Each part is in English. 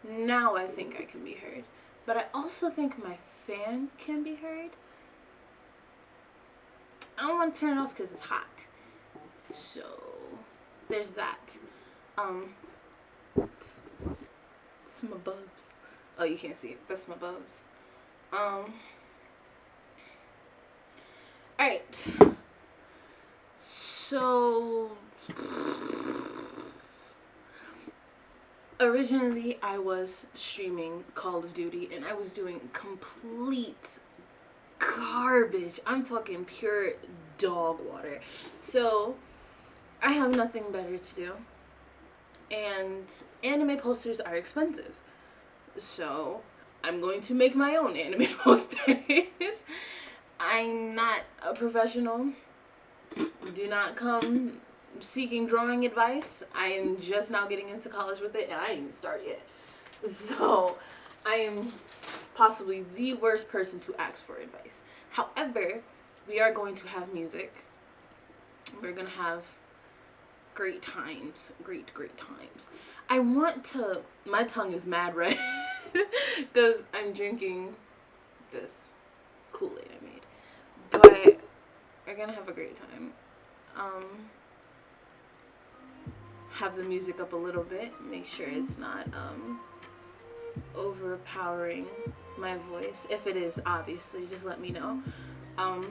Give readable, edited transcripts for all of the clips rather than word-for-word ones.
Now I think I can be heard. But I also think my fan can be heard. I don't want to turn it off because it's hot. So, there's that. It's my bubs. Oh, you can't see it. That's my bubs. Alright. So, originally I was streaming Call of Duty and I was doing complete garbage. I'm talking pure dog water. So, I have nothing better to do. And anime posters are expensive. So, I'm going to make my own anime posters. I'm not a professional. Do not come seeking drawing advice. I am just now getting into college with it, and I didn't even start yet. So, I am possibly the worst person to ask for advice. However, we are going to have music. We're going to have great times. Great times. I want to... My tongue is mad red because I'm drinking this Kool-Aid I made. But we're going to have a great time. Have the music up a little bit. Make sure it's not overpowering my voice. If it is, obviously, just let me know. I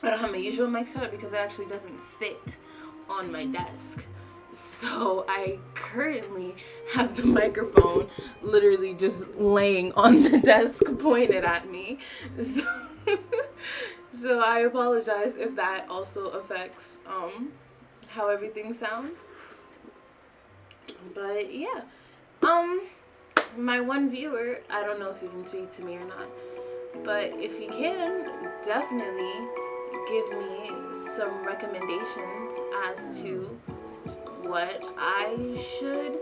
don't have my usual mic set up because it actually doesn't fit on my desk. So I currently have the microphone literally just laying on the desk pointed at me. So I apologize if that also affects how everything sounds. But yeah. My one viewer, I don't know if you can tweet to me or not, but if you can, definitely give me some recommendations as to what I should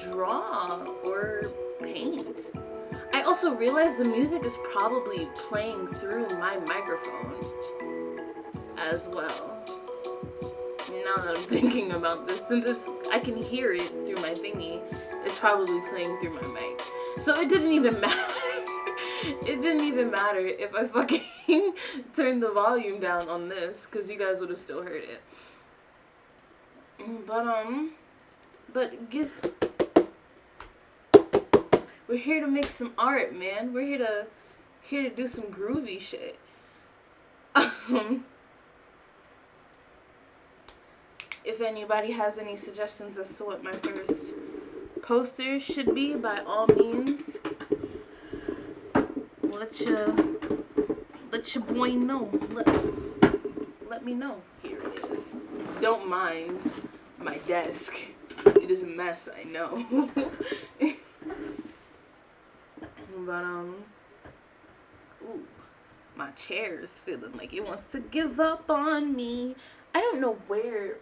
draw or paint. I also realized the music is probably playing through my microphone as well. Now that I'm thinking about this, since I can hear it through my thingy, it's probably playing through my mic. So it didn't even matter. It didn't even matter if I fucking turned the volume down on this, because you guys would have still heard it. But we're here to make some art, man. We're here to do some groovy shit. If anybody has any suggestions as to what my first poster should be, by all means, let your boy know. Let me know. Here it is. Don't mind my desk. It is a mess, I know. But ooh, my chair is feeling like it wants to give up on me. I don't know where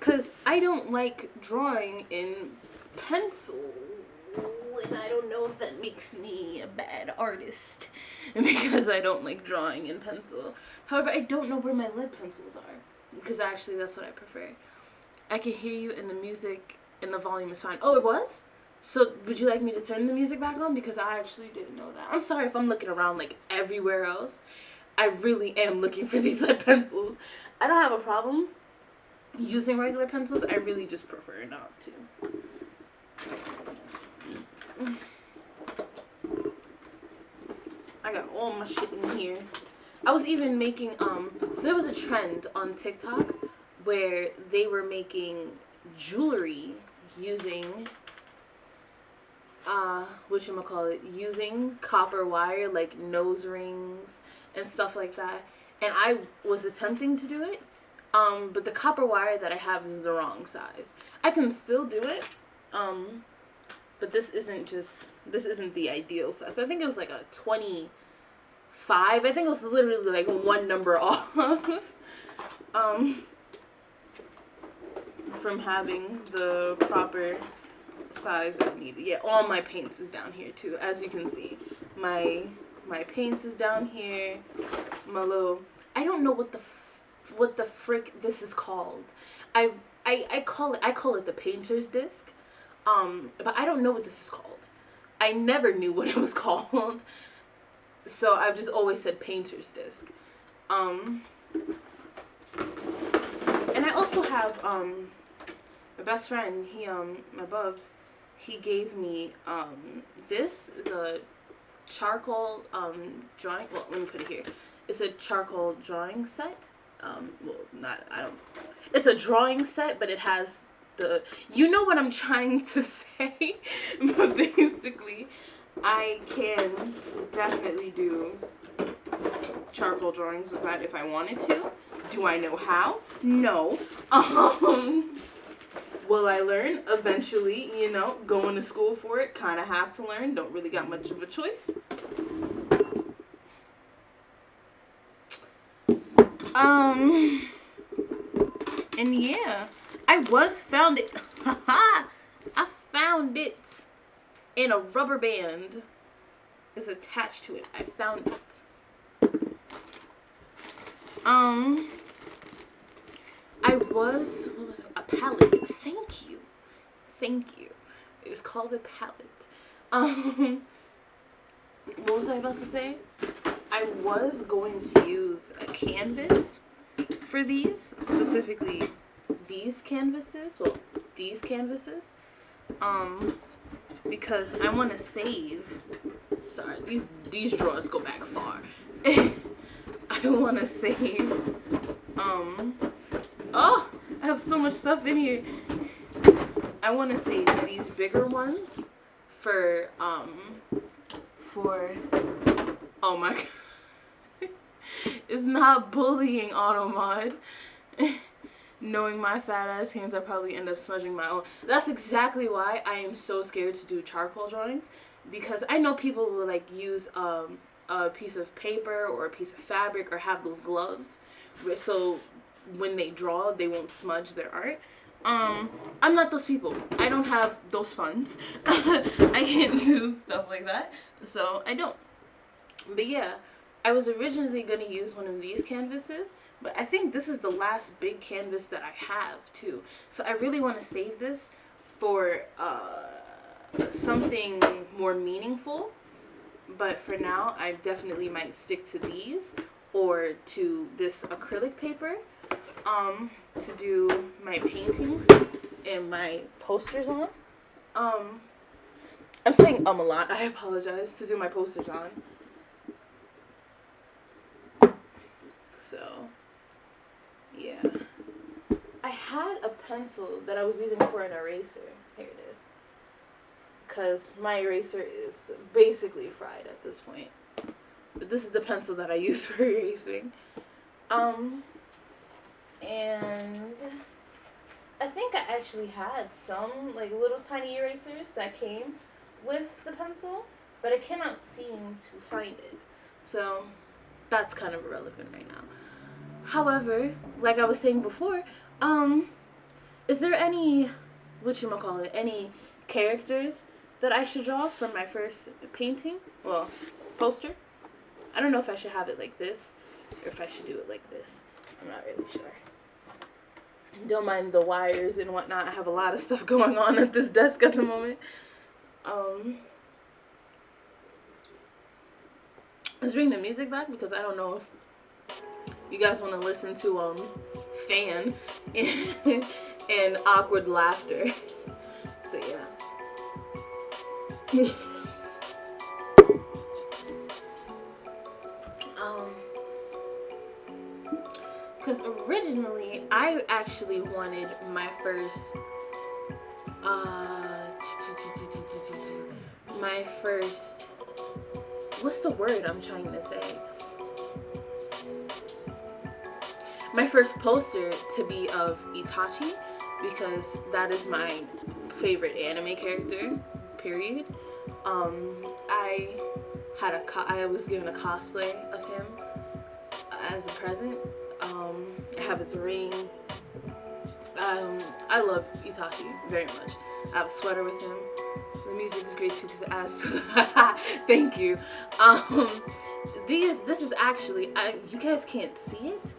cause I don't like drawing in pencil, and I don't know if that makes me a bad artist because I don't like drawing in pencil. However, I don't know where my lead pencils are, because actually that's what I prefer. I can hear you and the music and the volume is fine. Oh, it was? So would you like me to turn the music back on? Because I actually didn't know that. I'm sorry if I'm looking around like everywhere else. I really am looking for these lead pencils. I don't have a problem using regular pencils. I really just prefer not to. I got all my shit in here. I was even making, so there was a trend on TikTok where they were making jewelry using, using copper wire, like nose rings and stuff like that. And I was attempting to do it, but the copper wire that I have is the wrong size. I can still do it, but this isn't the ideal size. I think it was like a 25. I think it was literally like one number off from having the proper size I needed. Yeah, all my paints is down here too. As you can see, my paints is down here. My little, I don't know what the frick this is called. I call it the painter's disc. But I don't know what this is called. I never knew what it was called. So I've just always said painter's disc. And I also have, my best friend, my Bubs, he gave me, this is a charcoal, drawing, well, let me put it here. It's a charcoal drawing set. It's a drawing set, but it has you know what I'm trying to say, but basically, I can definitely do charcoal drawings with that if I wanted to. Do I know how? No. Will I learn? Eventually, you know, going to school for it, kind of have to learn. Don't really got much of a choice. And yeah, I found it. I found it in a rubber band is attached to it. I found it. What was it? A palette. Thank you. It was called a palette. What was I about to say? I was going to use a canvas for these, specifically these canvases. Well, these canvases. Because I want to save. Sorry, these drawers go back far. I want to save. Oh, I have so much stuff in here. I want to save these bigger ones for oh my god. It's not bullying, Automod. Knowing my fat ass hands, I probably end up smudging my own. That's exactly why I am so scared to do charcoal drawings, because I know people will like use a piece of paper or a piece of fabric or have those gloves, so when they draw they won't smudge their art. I'm not those people. I don't have those funds. I can't do stuff like that, so I don't. But yeah, I was originally going to use one of these canvases, but I think this is the last big canvas that I have too. So I really want to save this for something more meaningful. But for now, I definitely might stick to these or to this acrylic paper to do my paintings and my posters on. I'm saying a lot. I apologize. To do my posters on. So, yeah. I had a pencil that I was using for an eraser. Here it is. Because my eraser is basically fried at this point. But this is the pencil that I use for erasing. And I think I actually had some like little tiny erasers that came with the pencil, but I cannot seem to find it. So that's kind of irrelevant right now. However, like I was saying before, is there any, any characters that I should draw from my first painting? Well, poster? I don't know if I should have it like this or if I should do it like this. I'm not really sure. Don't mind the wires and whatnot. I have a lot of stuff going on at this desk at the moment. Let's bring the music back because I don't know if you guys want to listen to fan and awkward laughter. So yeah. Because originally I actually wanted my first what's the word I'm trying to say? My first poster to be of Itachi, because that is my favorite anime character, period. I was given a cosplay of him as a present. I have his ring. I love Itachi very much. I have a sweater with him. The music is great too because it adds to the thank you. This is actually, you guys can't see it.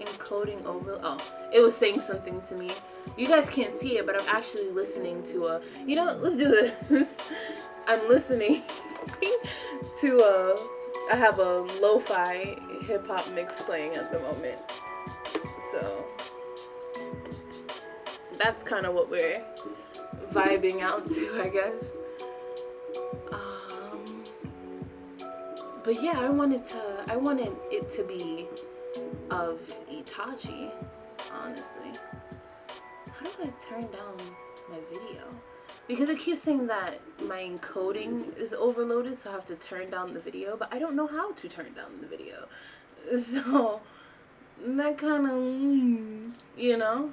Encoding over, it was saying something to me. You guys can't see it, but I'm actually listening to a, you know, let's do this. I'm listening to I have a lo-fi hip-hop mix playing at the moment. So that's kind of what we're vibing out to, I guess. But yeah, I wanted it to be of Itachi, honestly. How do I turn down my video? Because it keeps saying that my encoding is overloaded, so I have to turn down the video, but I don't know how to turn down the video. So that kind of, you know,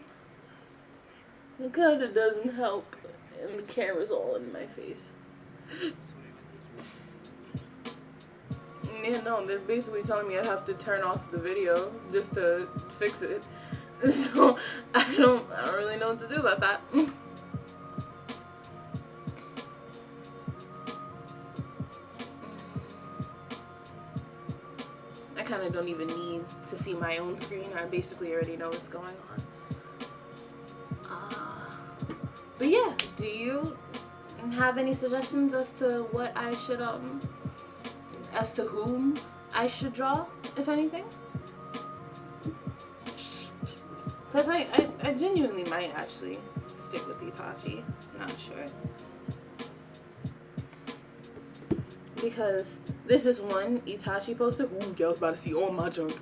it kind of doesn't help, and the camera's all in my face. Yeah, no, they're basically telling me I have to turn off the video just to fix it. So I don't really know what to do about that. I kind of don't even need to see my own screen. I basically already know what's going on. But yeah, do you have any suggestions as to what I should as to whom I should draw, if anything? Because I genuinely might actually stick with Itachi. Not sure. Because this is one Itachi poster. Ooh, yeah, I was about to see all my junk.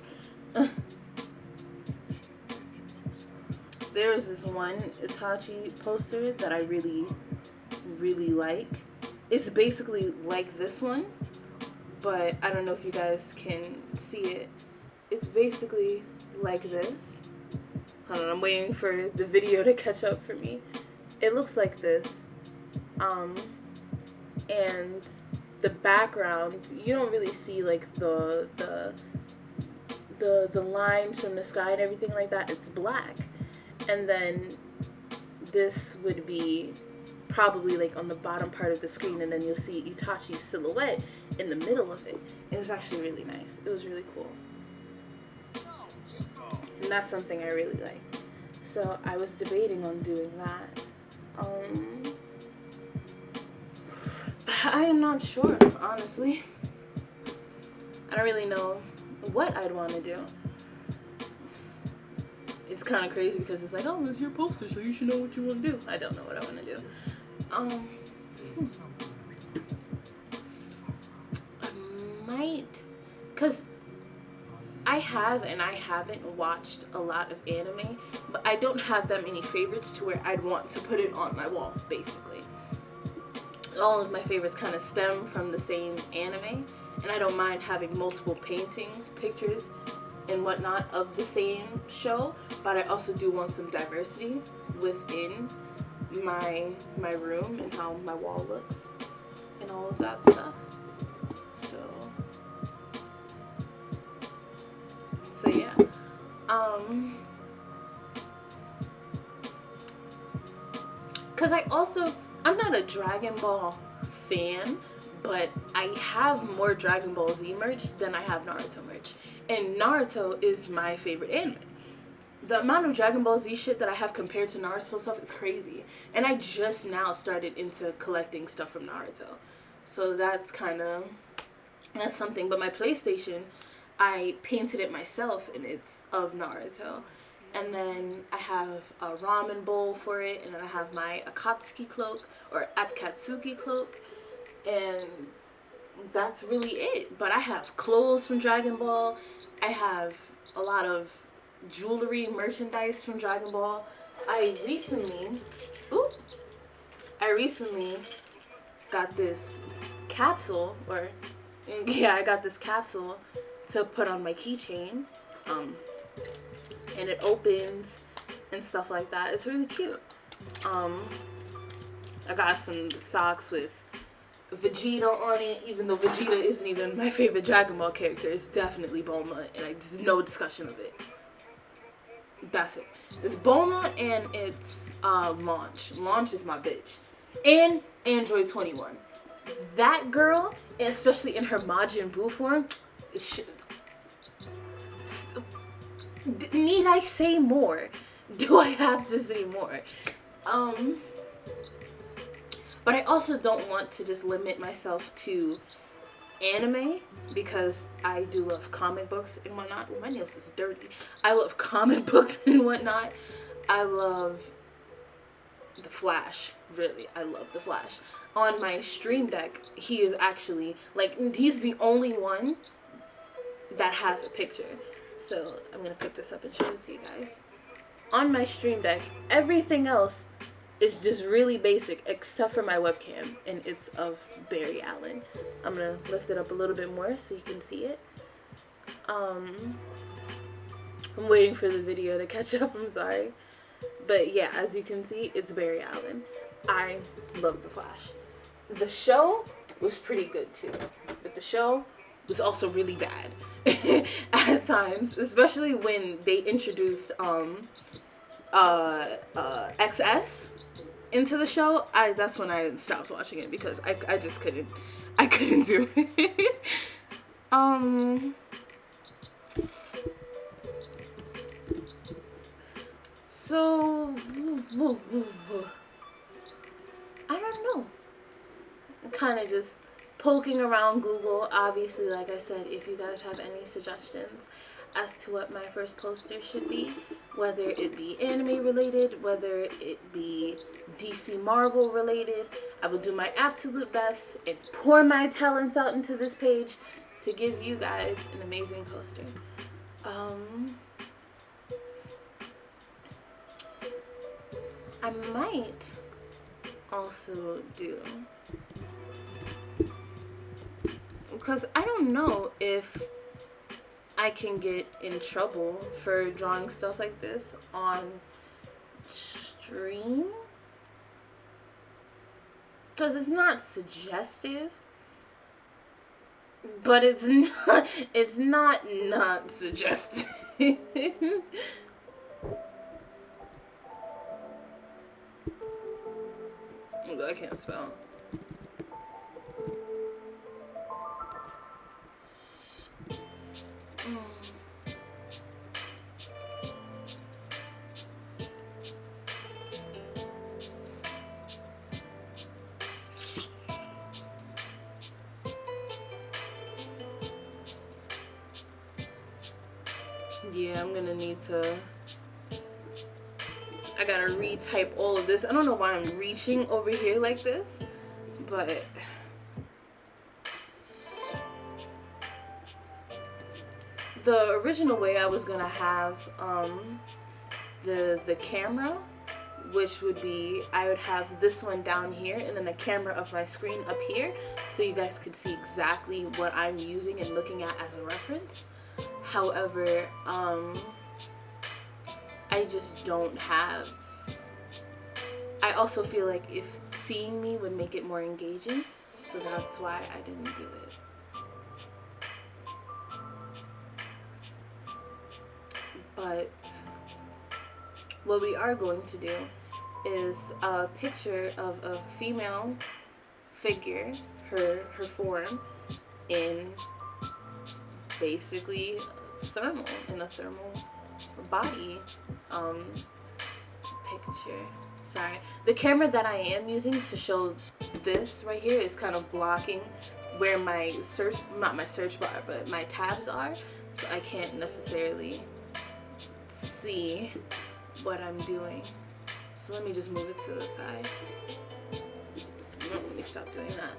There's this one Itachi poster that I really, really like. It's basically like this one, but I don't know if you guys can see it. It's basically like this. Hold on, I'm waiting for the video to catch up for me. It looks like this. And the background, you don't really see like the lines from the sky and everything like that. It's black. And then this would be probably like on the bottom part of the screen, and then you'll see Itachi's silhouette in the middle of it. It was actually really nice. It was really cool. And that's something I really like. So I was debating on doing that. I am not sure, honestly. I don't really know what I'd want to do. It's kind of crazy because it's like, oh, it's your poster, so you should know what you want to do. I don't know what I want to do. I might, because I have and I haven't watched a lot of anime, but I don't have that many favorites to where I'd want to put it on my wall, basically. All of my favorites kind of stem from the same anime, and I don't mind having multiple paintings, pictures, and whatnot of the same show, but I also do want some diversity within my room and how my wall looks and all of that stuff. So yeah. Cause I'm not a Dragon Ball fan, but I have more Dragon Ball Z merch than I have Naruto merch. And Naruto is my favorite anime. The amount of Dragon Ball Z shit that I have compared to Naruto stuff is crazy. And I just now started into collecting stuff from Naruto. So that's something. But my PlayStation, I painted it myself and it's of Naruto. And then I have a ramen bowl for it. And then I have my Akatsuki cloak or Akatsuki cloak. And that's really it. But I have clothes from Dragon Ball. I have a lot of jewelry, merchandise from Dragon Ball. I recently got this capsule, I got this capsule to put on my keychain. And it opens and stuff like that. It's really cute. I got some socks with Vegeta on it, even though Vegeta isn't even my favorite Dragon Ball character. It's definitely Bulma, and there's no discussion of it. That's it. It's Bulma and it's Launch. Launch is my bitch. And Android 21. That girl, especially in her Majin Buu form, need I say more? Do I have to say more? But I also don't want to just limit myself to anime, because I do love comic books and whatnot. Ooh, my nails is dirty. I love comic books and whatnot. I love the Flash. Really, I love the Flash. On my stream deck, he is actually, like, he's the only one that has a picture. So I'm gonna pick this up and show it to you guys. On my stream deck, everything else is just really basic except for my webcam, and it's of Barry Allen. I'm gonna lift it up a little bit more so you can see it. I'm waiting for the video to catch up, I'm sorry. But yeah, as you can see, it's Barry Allen. I love The Flash. The show was pretty good too, but the show was also really bad at times, especially when they introduced XS into the show. That's when I stopped watching it, because I just couldn't do it. So I don't know. Kind of just poking around Google. Obviously, like I said, if you guys have any suggestions as to what my first poster should be, whether it be anime related, whether it be DC Marvel related, I will do my absolute best and pour my talents out into this page to give you guys an amazing poster. I might also do, because I don't know if I can get in trouble for drawing stuff like this on stream, because it's not suggestive, but it's not suggestive. I can't spell. Yeah, I'm gonna need to, I gotta retype all of this. I don't know why I'm reaching over here like this, but the original way I was gonna have the camera, which would be, I would have this one down here and then the camera of my screen up here, so you guys could see exactly what I'm using and looking at as a reference. However, I just don't have, I also feel like if seeing me would make it more engaging, so that's why I didn't do it. But what we are going to do is a picture of a female figure, her form, in basically in a thermal body picture. Sorry, the camera that I am using to show this right here is kind of blocking where my not my search bar, but my tabs are, so I can't necessarily see what I'm doing. So let me just move it to the side. No, let me stop doing that.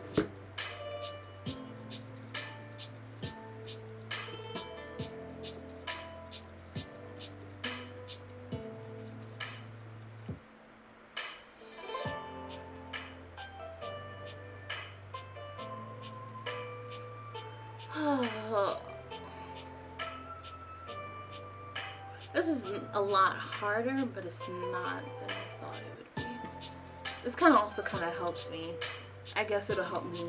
This is a lot harder, but it's not than I thought it would be. This also kind of helps me. I guess it'll help me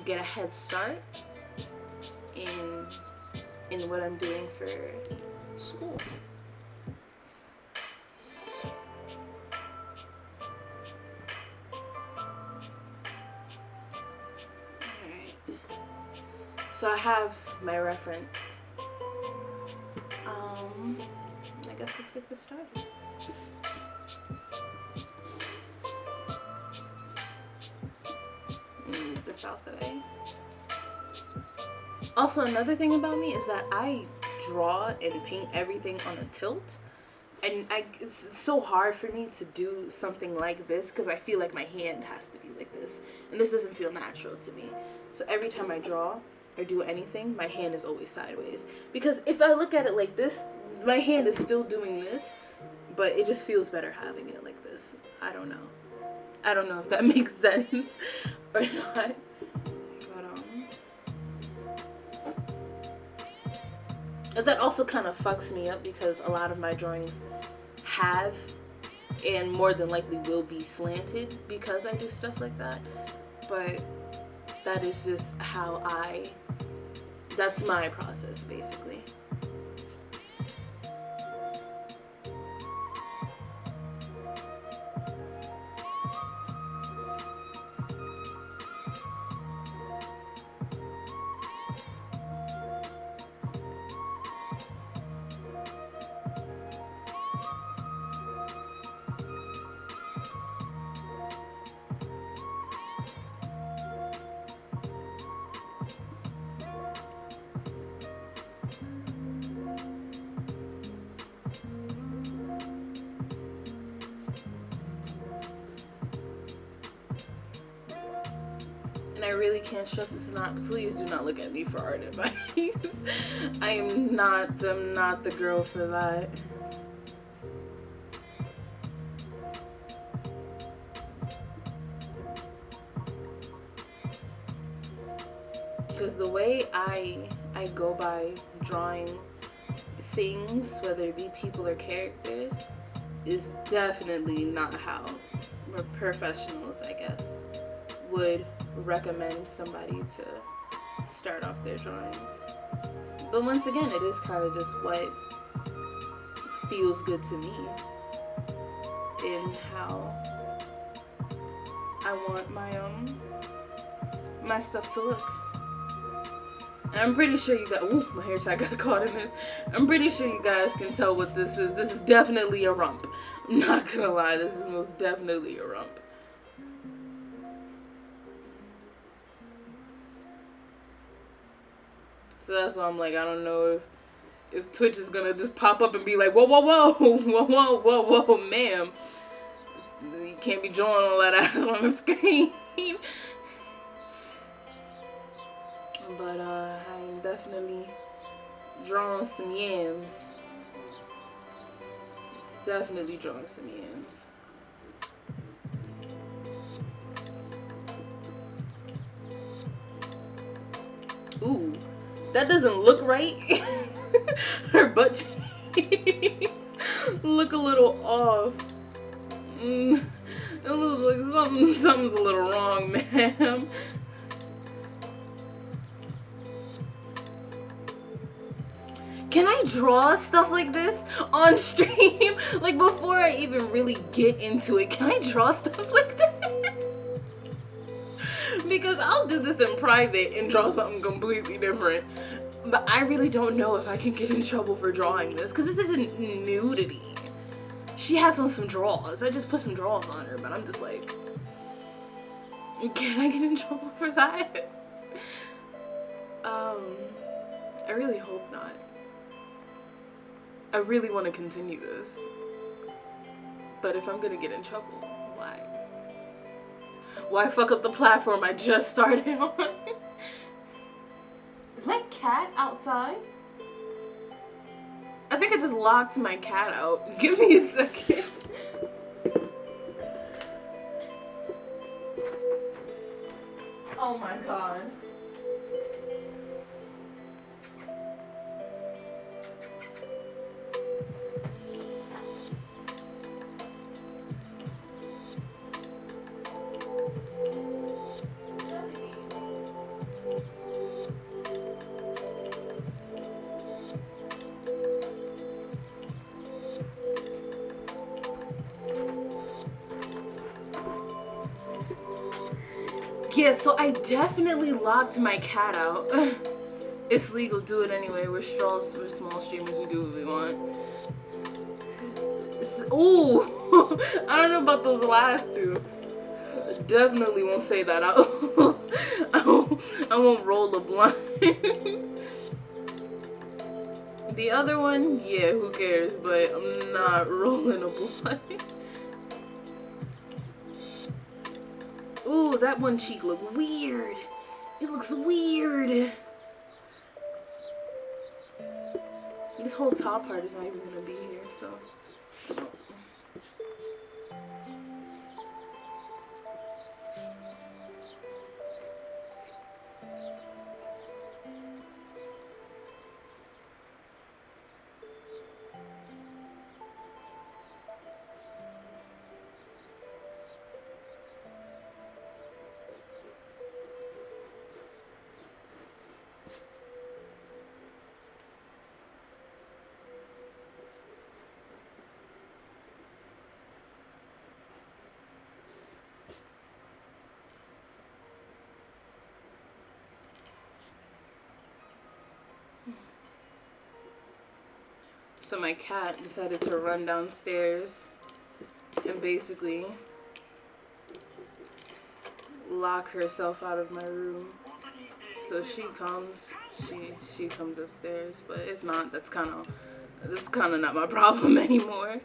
get a head start in what I'm doing for school. Alright. So I have my reference. I guess let's just get this started. Move this out the way. Also, another thing about me is that I draw and paint everything on a tilt. And it's so hard for me to do something like this because I feel like my hand has to be like this. And this doesn't feel natural to me. So every time I draw or do anything, my hand is always sideways. Because if I look at it like this, my hand is still doing this, but it just feels better having it like this. I don't know. I don't know if that makes sense or not. But that also kind of fucks me up because a lot of my drawings have and more than likely will be slanted because I do stuff like that. But that is just how that's my process basically. And I really can't stress this enough. Please do not look at me for art advice. I'm not the girl for that. Because the way I go by drawing things, whether it be people or characters, is definitely not how professionals, I guess, would recommend somebody to start off their drawings. But once again, it is kind of just what feels good to me in how I want my stuff to look. And I'm pretty sure you guys, ooh, my hair tie got caught in this. I'm pretty sure you guys can tell what this is. This is definitely a rump. I'm not gonna lie, this is most definitely a rump. So that's why I'm like, I don't know if Twitch is gonna just pop up and be like, whoa, whoa, whoa, whoa, whoa, whoa, whoa, ma'am. You can't be drawing all that ass on the screen. But I'm definitely drawing some yams. Definitely drawing some yams. Ooh, that doesn't look right. Her butt cheeks look a little off. It looks like something's a little wrong, ma'am. Can I draw stuff like this on stream? Like before I even really get into it, can I draw stuff like this? Because I'll do this in private and draw something completely different. But I really don't know if I can get in trouble for drawing this because this isn't nudity. She has on some draws. I just put some draws on her, but I'm just like, can I get in trouble for that? I really hope not. I really want to continue this. But if I'm gonna get in trouble, why? Why fuck up the platform I just started on? Is my cat outside? I think I just locked my cat out. Give me a second. Oh my god. Yeah, so I definitely locked my cat out. It's legal, do it anyway. We're small streamers, we do what we want. Ooh, I don't know about those last two. Definitely won't say that out. I won't roll a blind. The other one, yeah, who cares? But I'm not rolling a blind. Ooh, that one cheek look weird. It looks weird. This whole top part is not even gonna be here, so. So my cat decided to run downstairs and basically lock herself out of my room. So she comes upstairs, but if not, that's kind of not my problem anymore.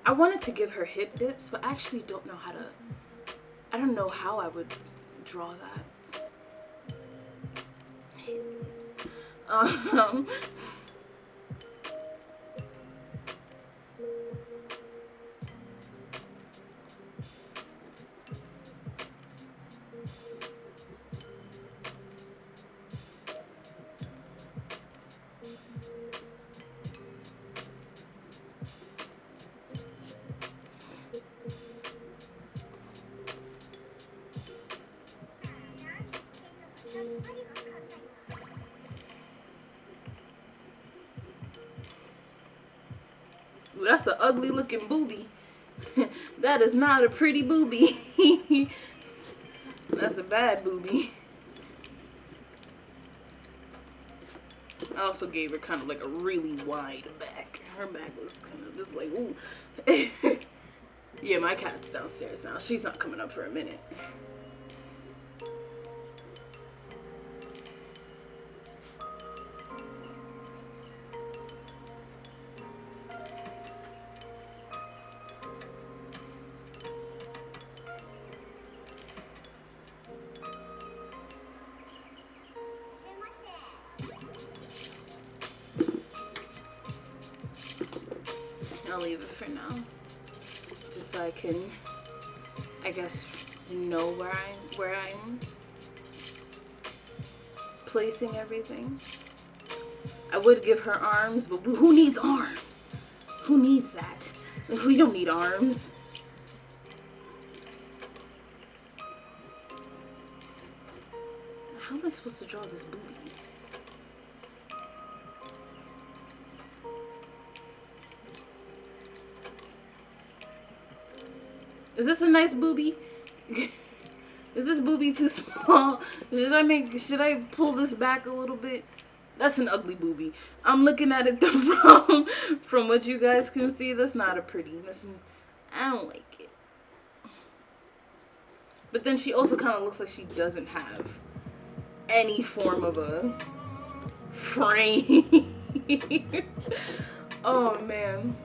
I wanted to give her hip dips, but I actually don't know how to. I don't know how I would draw that. That's an ugly looking booby. That is not a pretty booby. That's a bad booby. I also gave her kind of like a really wide back. Her back was kind of just like, ooh. Yeah, my cat's downstairs now. She's not coming up for a minute. I'll leave it for now, just so I can, I guess, know where I'm placing everything. I would give her arms, but who needs arms? Who needs that? We don't need arms. How am I supposed to draw this booby? Is this a nice booby? Is this booby too small? Should I pull this back a little bit? That's an ugly booby. I'm looking at it from what you guys can see. That's not a pretty. I don't like it. But then she also kind of looks like she doesn't have any form of a frame. Oh man.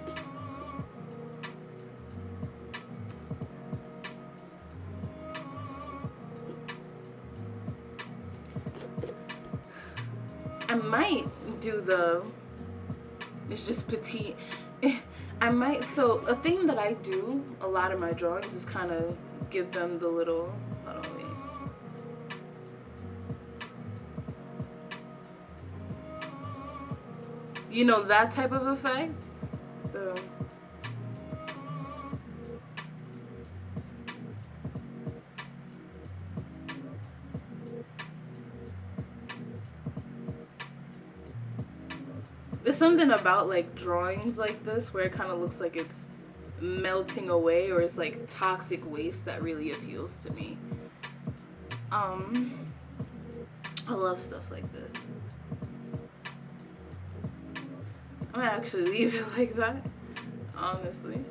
I might do it's just petite. I might, so a thing that I do a lot of my drawings is kind of give them the little, hold on, wait. You know, that type of effect? There's something about like drawings like this where it kind of looks like it's melting away, or it's like toxic waste, that really appeals to me. I love stuff like this. I'm gonna actually leave it like that. honestly.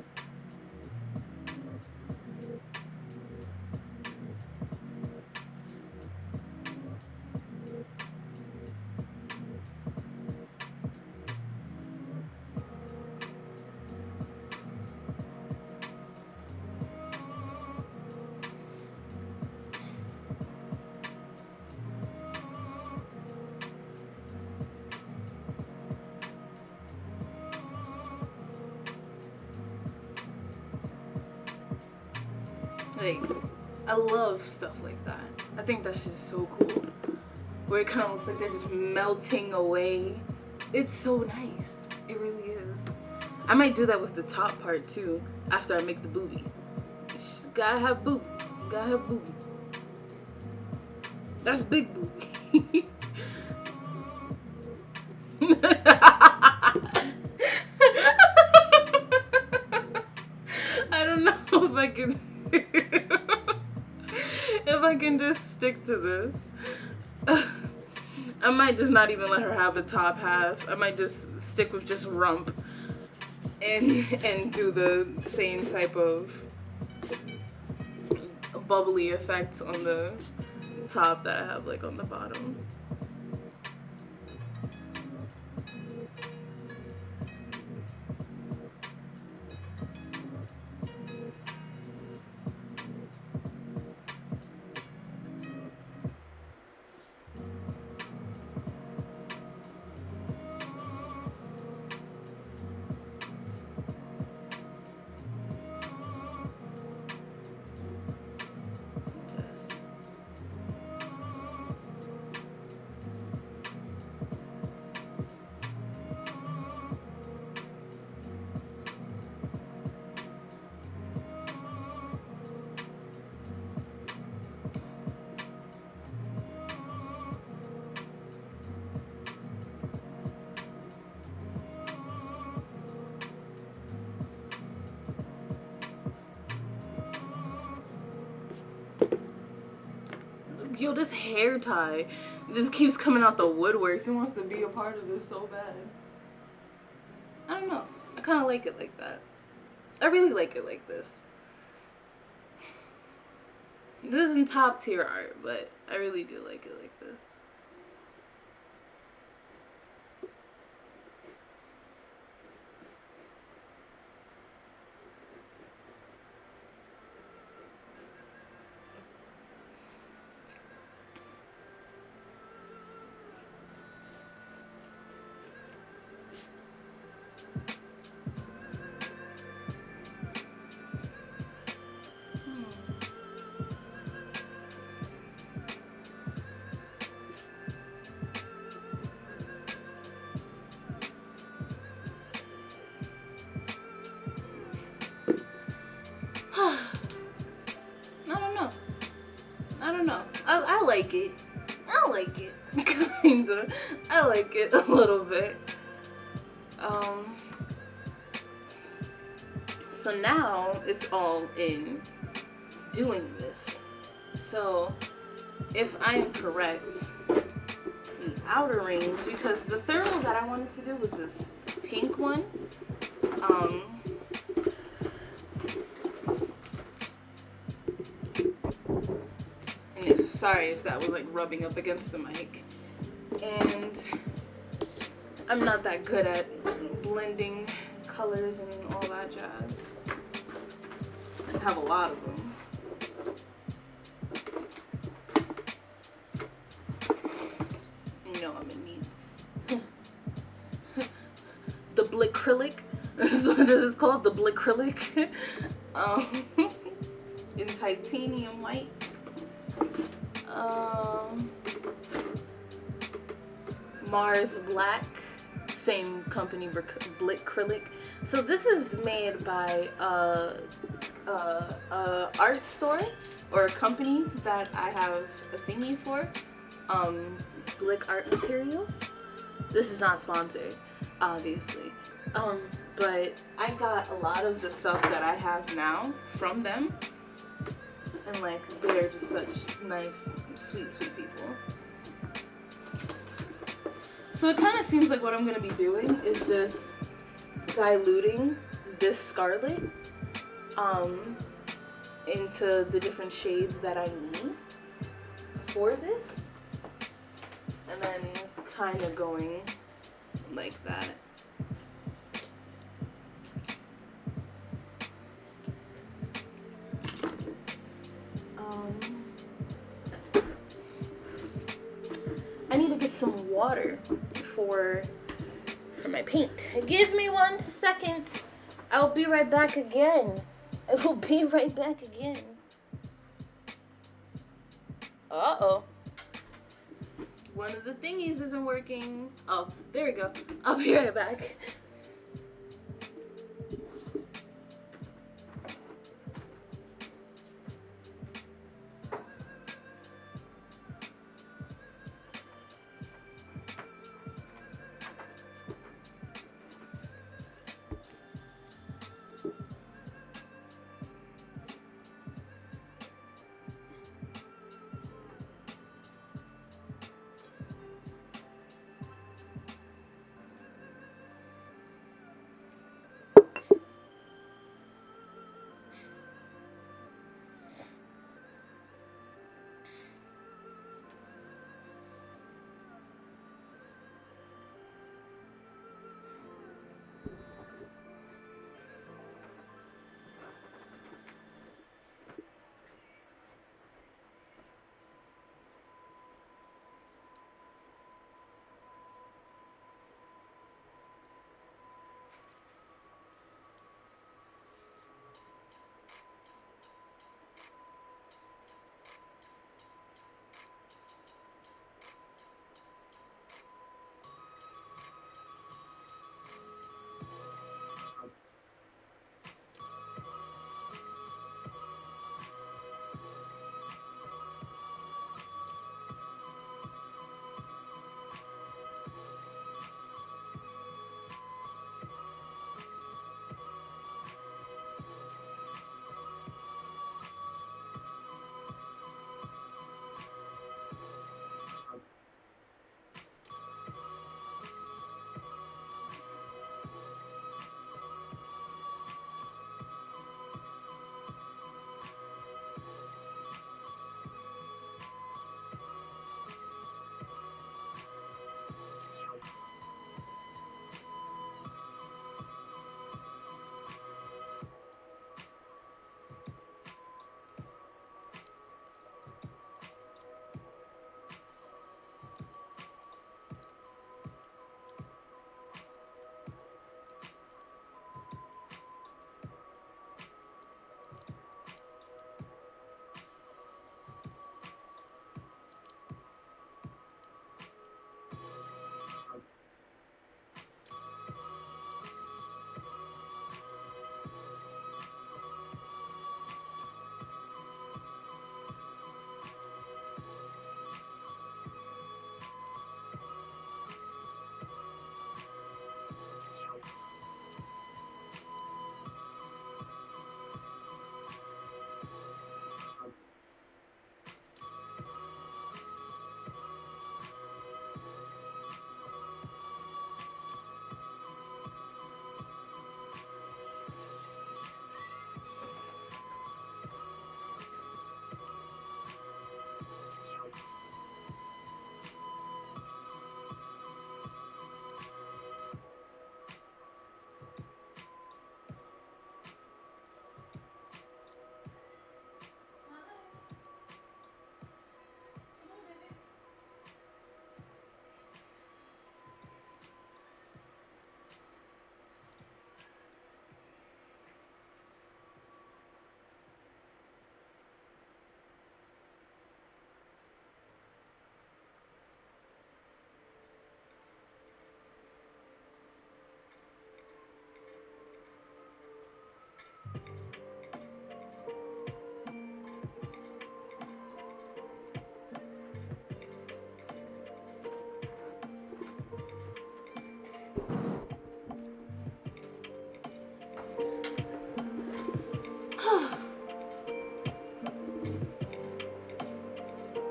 Like, I love stuff like that. I think that's just so cool. Where it kind of looks like they're just melting away. It's so nice. It really is. I might do that with the top part too after I make the booby. Just gotta have booby. Gotta have booby. That's big booby. I don't know if I can if I can just stick to this. I might just not even let her have the top half. I might just stick with just rump and do the same type of bubbly effect on the top that I have like on the bottom. Yo, this hair tie just keeps coming out the woodworks. He wants to be a part of this so bad. I don't know. I kind of like it like that. I really like it like this. This isn't top tier art, but I really do like it like this. I don't know. I like it. I like it. Kinda. I like it a little bit. So now it's all in doing this. So if I am correct, the outer rings, because the third one that I wanted to do was this pink one. Sorry if that was like rubbing up against the mic. And I'm not that good at blending colors and all that jazz. I have a lot of them. You know I'm in need. The Blicrylic. That's what this is called, the Blicrylic. In titanium white. Mars Black, same company, Blicrylic. So this is made by a art store or a company that I have a thingy for, Blick Art Materials. This is not sponsored, obviously, but I got a lot of the stuff that I have now from them, and like they're just such nice, sweet people. So it kind of seems like what I'm going to be doing is just diluting this Scarlet into the different shades that I need for this, and then kind of going like that. I need to get some water for my paint. Give me 1 second. I'll be right back again. I will be right back again. Uh-oh. One of the thingies isn't working. Oh, there we go. I'll be right back.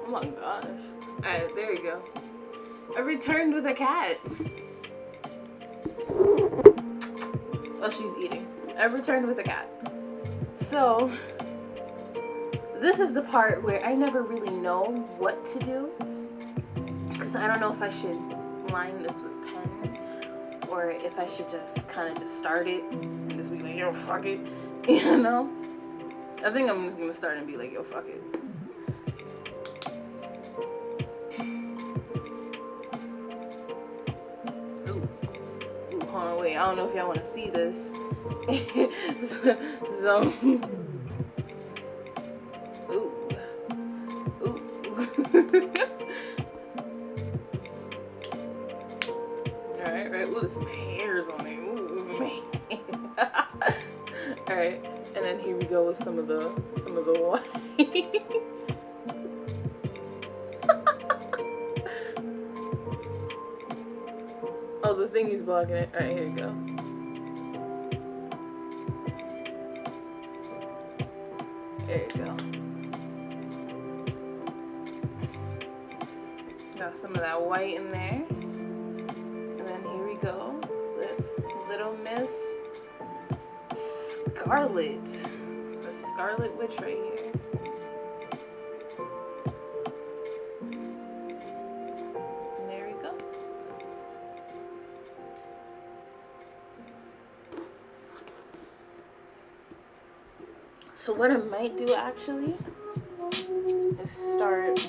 Oh my gosh. Alright, there you go. I returned with a cat. Oh, she's eating. I've returned with a cat. So, this is the part where I never really know what to do. Because I don't know if I should line this with pen or if I should just kind of just start it and just be like, yo, fuck it. You know? I think I'm just going to start and be like, yo, fuck it. Ooh, hold on, wait. I don't know if y'all want to see this. so ooh. Alright, right. Ooh, there's some hairs on it. Ooh, man. Alright, and then here we go with some of the white. Oh, the thingy's blocking it. Alright, here we go. There you go. Got some of that white in there. And then here we go with Little Miss Scarlet. The Scarlet Witch right here. And there we go. So what I might do actually is start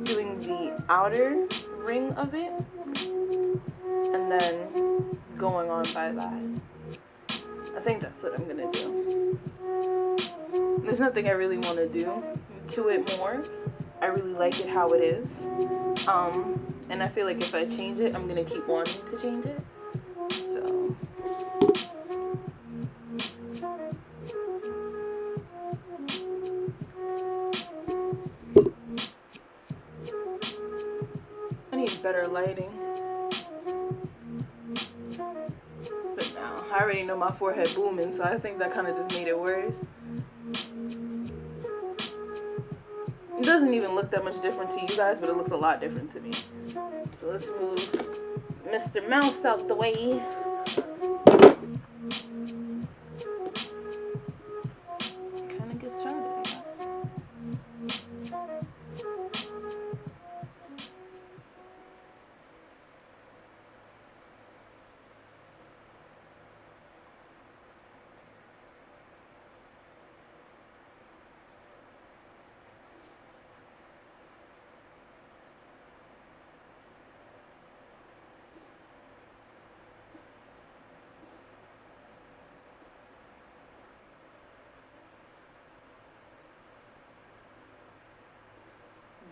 doing the outer ring of it and then going on by that. I think that's what I'm gonna do. There's nothing I really want to do to it more. I really like it how it is. And I feel like if I change it, I'm gonna keep wanting to change it. So I need better lighting. But now, I already know my forehead booming, so I think that kind of just made it worse. It doesn't even look that much different to you guys, but it looks a lot different to me. So let's move Mr. Mouse out the way. Kind of get started, I guess.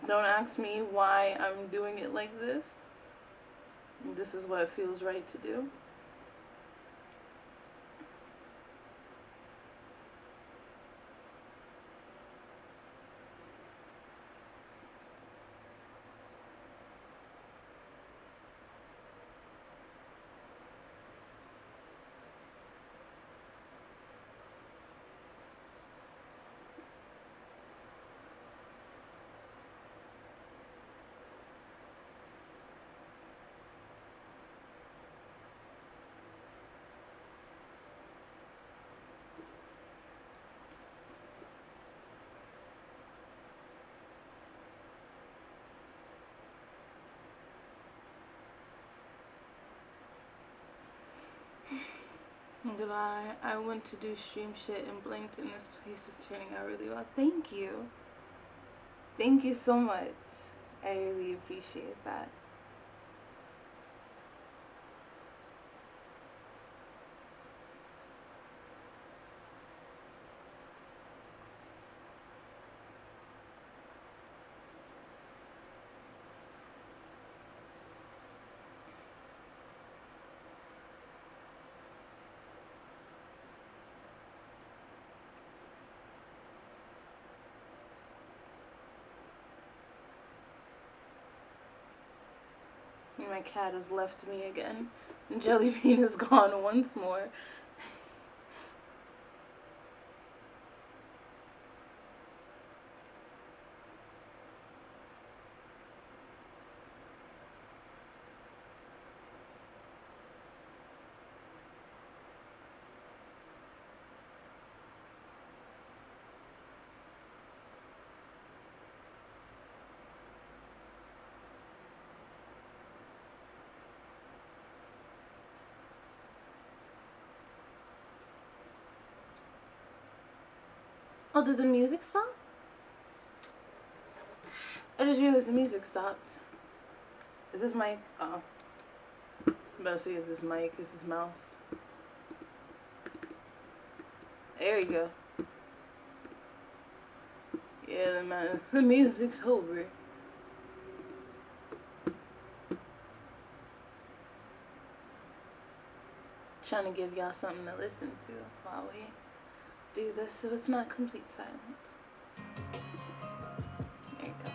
Don't ask me why I'm doing it like this. This is what it feels right to do. I went to do stream shit and blinked and this place is turning out really well. Thank you. Thank you so much. I really appreciate that. My cat has left me again. And Jellybean is gone once more. Oh, did the music stop? I just realized the music stopped. Is this mic? Oh. I'm about to say, is this mic? Is this mouse? There you go. Yeah, the music's over. Trying to give y'all something to listen to while we do this so it's not complete silence. There you go.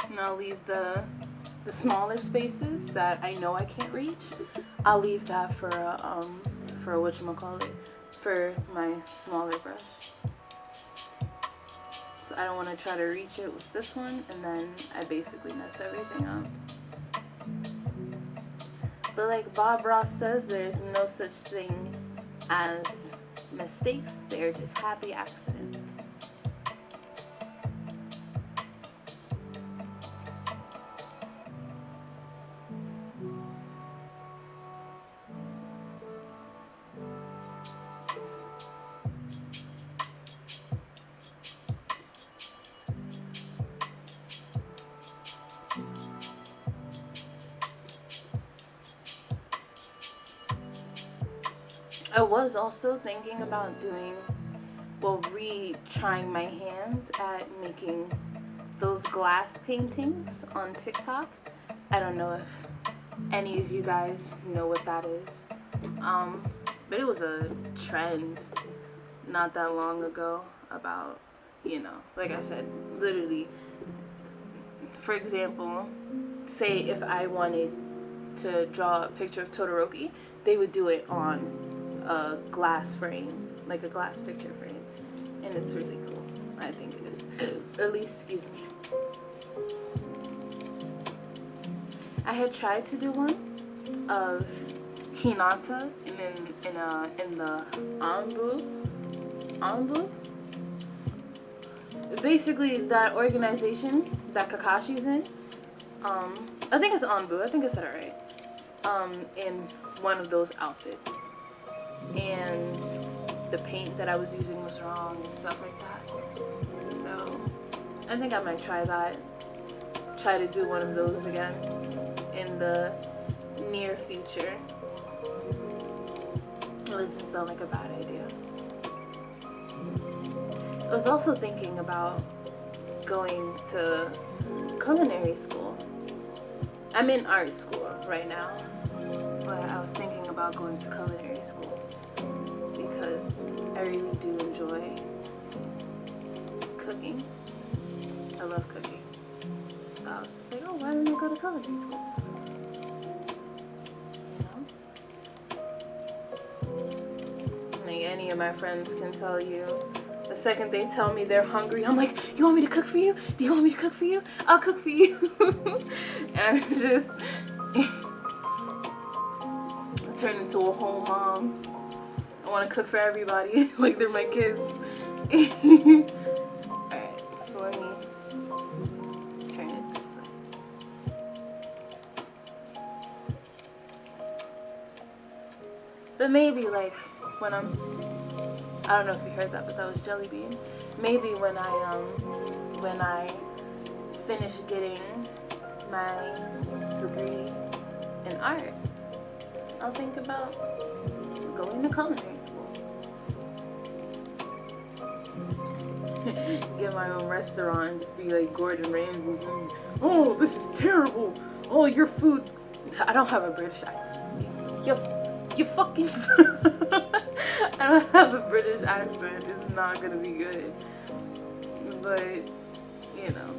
And I'll leave the smaller spaces that I know I can't reach. I'll leave that for whatchamacallit, for my smaller brush. So I don't want to try to reach it with this one, and then I basically mess everything up. But like Bob Ross says, there's no such thing as mistakes. They're just happy accidents. I was also thinking about retrying my hand at making those glass paintings on TikTok. I don't know if any of you guys know what that is. But it was a trend not that long ago about, like I said, literally, for example, say if I wanted to draw a picture of Todoroki, they would do it on a glass frame, like a glass picture frame, and it's really cool. I think it is. At least, excuse me. I had tried to do one of Hinata in the Anbu. Basically, that organization that Kakashi's in. I think it's Anbu. I think I said it right. In one of those outfits. And the paint that I was using was wrong and stuff like that. So I think I might try that. Try to do one of those again in the near future. It doesn't sound like a bad idea. I was also thinking about going to culinary school. I'm in art school right now, but I was thinking about going to culinary school because I really do enjoy cooking. I love cooking. So I was just like, oh, why don't I go to culinary school? Like any of my friends can tell you, the second they tell me they're hungry, I'm like, you want me to cook for you? Do you want me to cook for you? I'll cook for you. And I just I turn into a whole mom. I want to cook for everybody like they're my kids. Alright, so let me turn it this way. But maybe like when I don't know if you heard that, but that was Jelly Bean. Maybe when I finish getting my degree in art, I'll think about going to culinary school. get my own restaurant and just be like Gordon Ramsay's. And, oh, this is terrible. Oh, your food. I don't have a British accent. You fucking. I don't have a British accent. It's not gonna be good. But you know,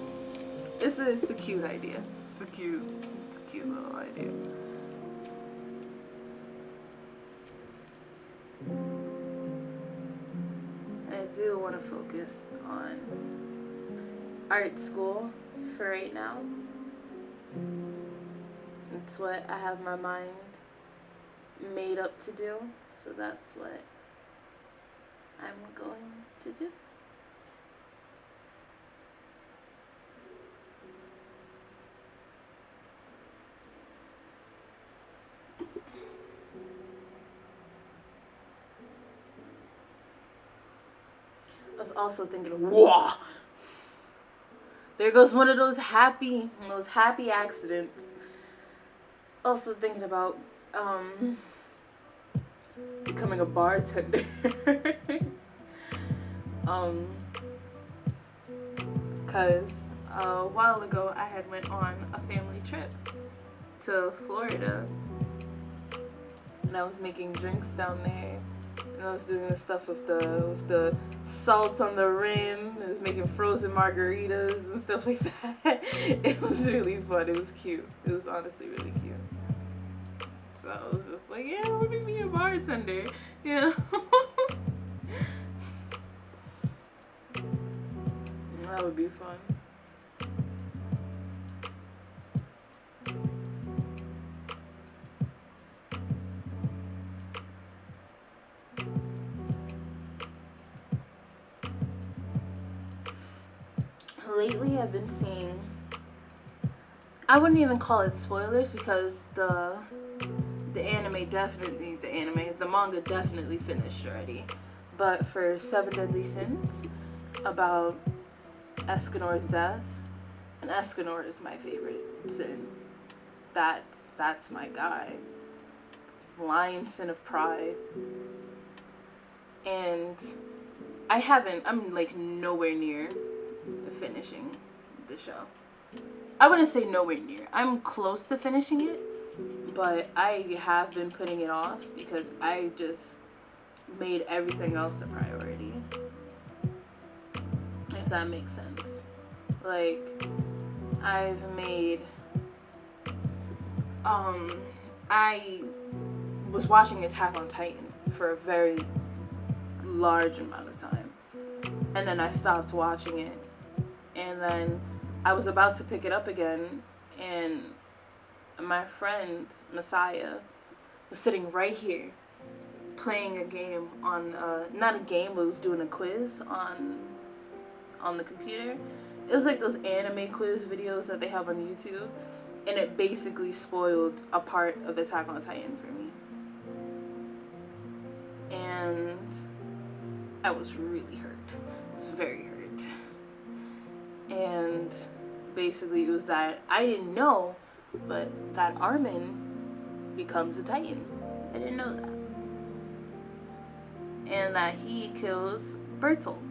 it's a cute idea. It's a cute little idea. I do want to focus on art school for right now. It's what I have my mind made up to do, so that's what I'm going to do. I was also thinking, whoa, there goes one of those happy accidents. I was also thinking about becoming a bartender. Cause a while ago I had went on a family trip to Florida, and I was making drinks down there. And I was doing the stuff with the salt on the rim. I was making frozen margaritas and stuff like that. It was really fun. It was cute. It was honestly really cute. So I was just like, yeah, let me be a bartender, you know? That would be fun. Lately I've been seeing, I wouldn't even call it spoilers because the manga definitely finished already. But for Seven Deadly Sins, about Escanor's death, and Escanor is my favorite sin. That's my guy. Lion Sin of Pride. And I'm like nowhere near finishing the show. I wouldn't say nowhere near. I'm close to finishing it, but I have been putting it off because I just made everything else a priority. If that makes sense. Like, I've made I was watching Attack on Titan for a very large amount of time, and then I stopped watching it, and then I was about to pick it up again, and my friend Messiah was sitting right here playing a game on not a game, but was doing a quiz on the computer. It was like those anime quiz videos that they have on YouTube, and it basically spoiled a part of Attack on Titan for me. And I was really hurt. I was very hurt. And basically it was that I didn't know, but that Armin becomes a Titan. I didn't know that. And that he kills Bertolt.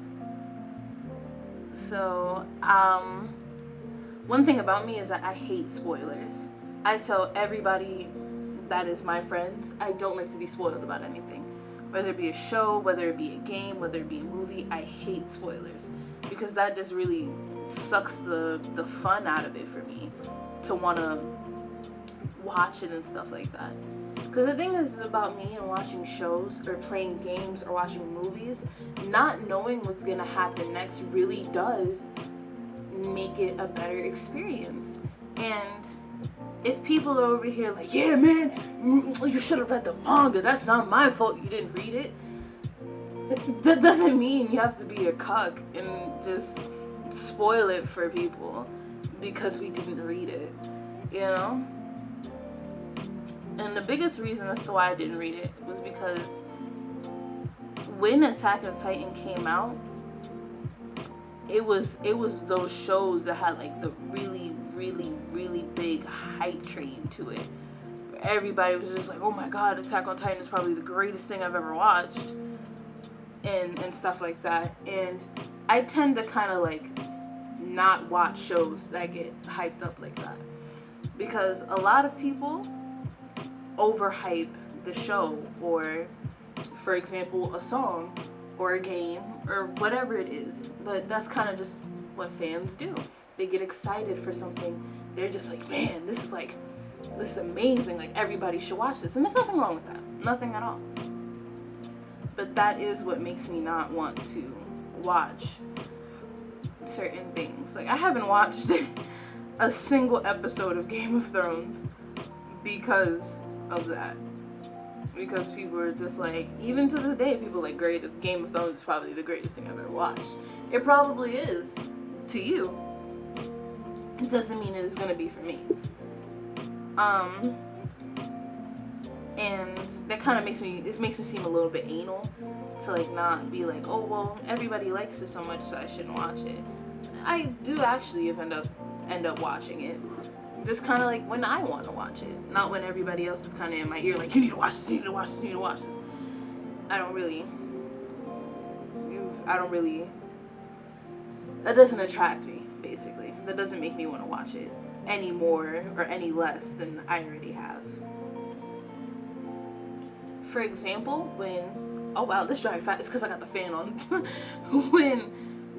So, one thing about me is that I hate spoilers. I tell everybody that is my friends, I don't like to be spoiled about anything. Whether it be a show, whether it be a game, whether it be a movie, I hate spoilers. Because that just really sucks the fun out of it for me to want to watch it and stuff like that. Because the thing is about me and watching shows or playing games or watching movies, not knowing what's going to happen next really does make it a better experience. And if people are over here like, yeah, man, you should have read the manga. That's not my fault you didn't read it. That doesn't mean you have to be a cuck and just spoil it for people because we didn't read it, you know? And the biggest reason as to why I didn't read it was because when Attack on Titan came out, it was those shows that had like the really, really, really big hype train to it. Everybody was just like, oh my god, Attack on Titan is probably the greatest thing I've ever watched. And stuff like that. And I tend to kind of like not watch shows that get hyped up like that, because a lot of people overhype the show, or for example a song or a game or whatever it is. But that's kind of just what fans do. They get excited for something. They're just like, man, this is amazing, like everybody should watch this. And there's nothing wrong with that, nothing at all. But that is what makes me not want to watch certain things. Like, I haven't watched a single episode of Game of Thrones because of that. Because people are just like, even to this day, people are like, great, Game of Thrones is probably the greatest thing I've ever watched. It probably is to you. It doesn't mean it is going to be for me. And that kind of makes me seem a little bit anal to like not be like, oh well, everybody likes it so much, so I shouldn't watch it. I do actually end up watching it, just kind of like when I want to watch it, not when everybody else is kind of in my ear like, you need to watch this, you need to watch this, you need to watch this. I don't really. That doesn't attract me. Basically, that doesn't make me want to watch it any more or any less than I already have. For example, when, oh wow, this drive fast, it's because I got the fan on.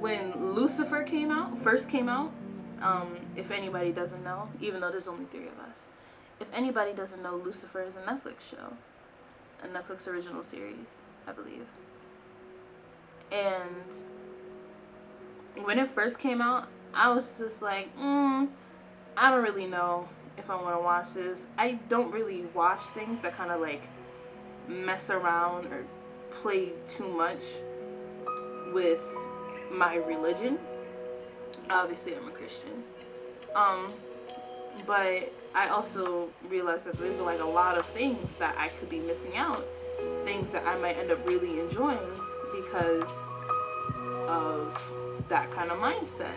when Lucifer first came out, if anybody doesn't know, even though there's only 3 of us, if anybody doesn't know, Lucifer is a Netflix show, a Netflix original series, I believe. And when it first came out, I was just like, I don't really know if I want to watch this. I don't really watch things that kind of like mess around or play too much with my religion. Obviously, I'm a Christian. But I also realized that there's like a lot of things that I could be missing out. Things that I might end up really enjoying because of that kind of mindset.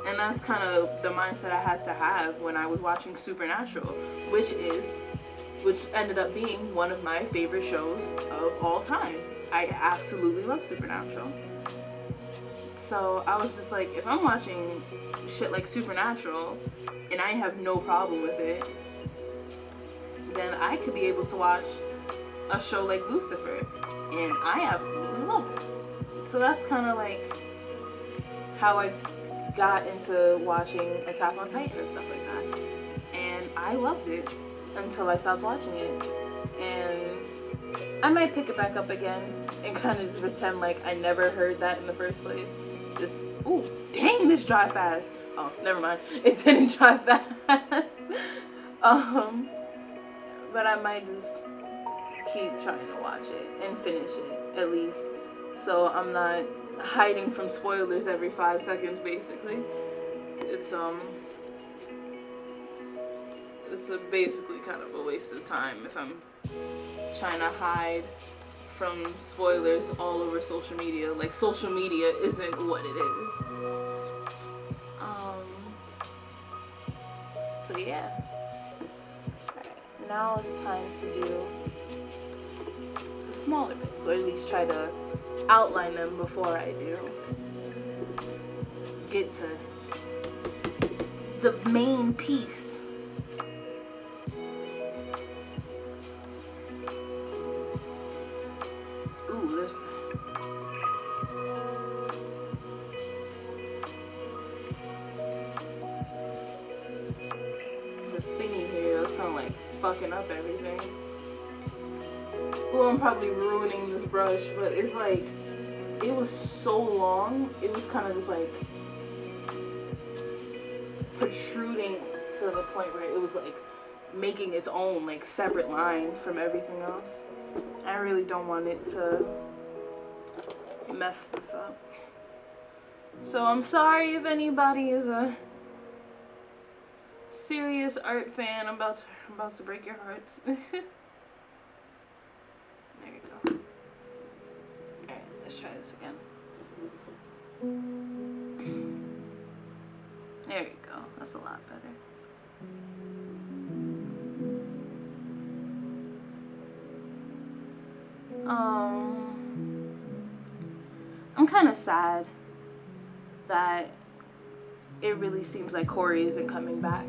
And that's kind of the mindset I had to have when I was watching Supernatural, which ended up being one of my favorite shows of all time. I absolutely love Supernatural. So I was just like, if I'm watching shit like Supernatural and I have no problem with it, then I could be able to watch a show like Lucifer, and I absolutely love it. So that's kind of like how I got into watching Attack on Titan and stuff like that. And I loved it until I stopped watching it. And I might pick it back up again and kind of just pretend like I never heard that in the first place. Just, ooh, dang, this dry fast. Oh, never mind. It didn't dry fast. But I might just keep trying to watch it and finish it, at least. So I'm not hiding from spoilers every 5 seconds, basically. It's basically kind of a waste of time if I'm trying to hide from spoilers all over social media. Like, social media isn't what it is. So yeah. Alright, now it's time to do the smaller bits, or at least try to outline them before I do get to the main piece. Ooh, there's a thingy here that's kind of like fucking up everything. Ooh, I'm probably ruining this brush, but it's like, it was so long, it was kind of just like protruding to the point where it was like making its own like separate line from everything else. I really don't want it to mess this up. So I'm sorry if anybody is a serious art fan. I'm about to break your hearts. There you go. Alright, let's try this again. There you go. That's a lot better. I'm kind of sad that it really seems like Corey isn't coming back.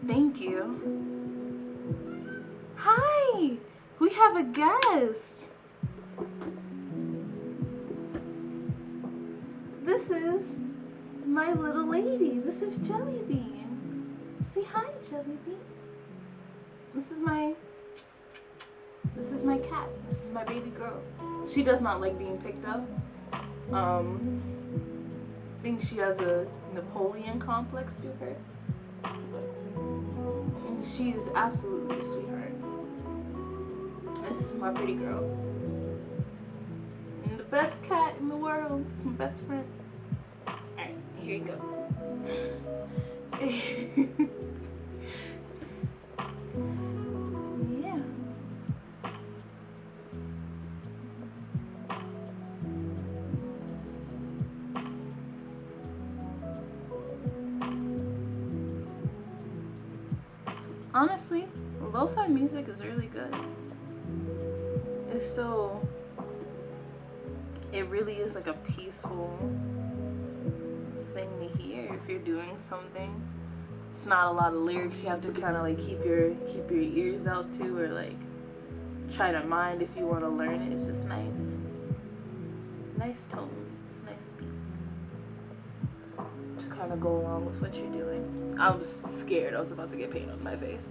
Thank you. Hi! We have a guest! This is my little lady. This is Jellybean. Say hi, Jellybean. This is my cat. This is my baby girl. She does not like being picked up. I think she has a Napoleon complex to her. And she is absolutely a sweetheart. This is my pretty girl. And the best cat in the world. It's my best friend. Alright, here you go. Yeah. Honestly, lo-fi music is really good. It really is like a peaceful thing to hear if you're doing something. It's not a lot of lyrics you have to kind of like keep your ears out to, or like try to mind if you want to learn it. It's just nice tones, nice beats to kind of go along with what you're doing. I was scared I was about to get paint on my face.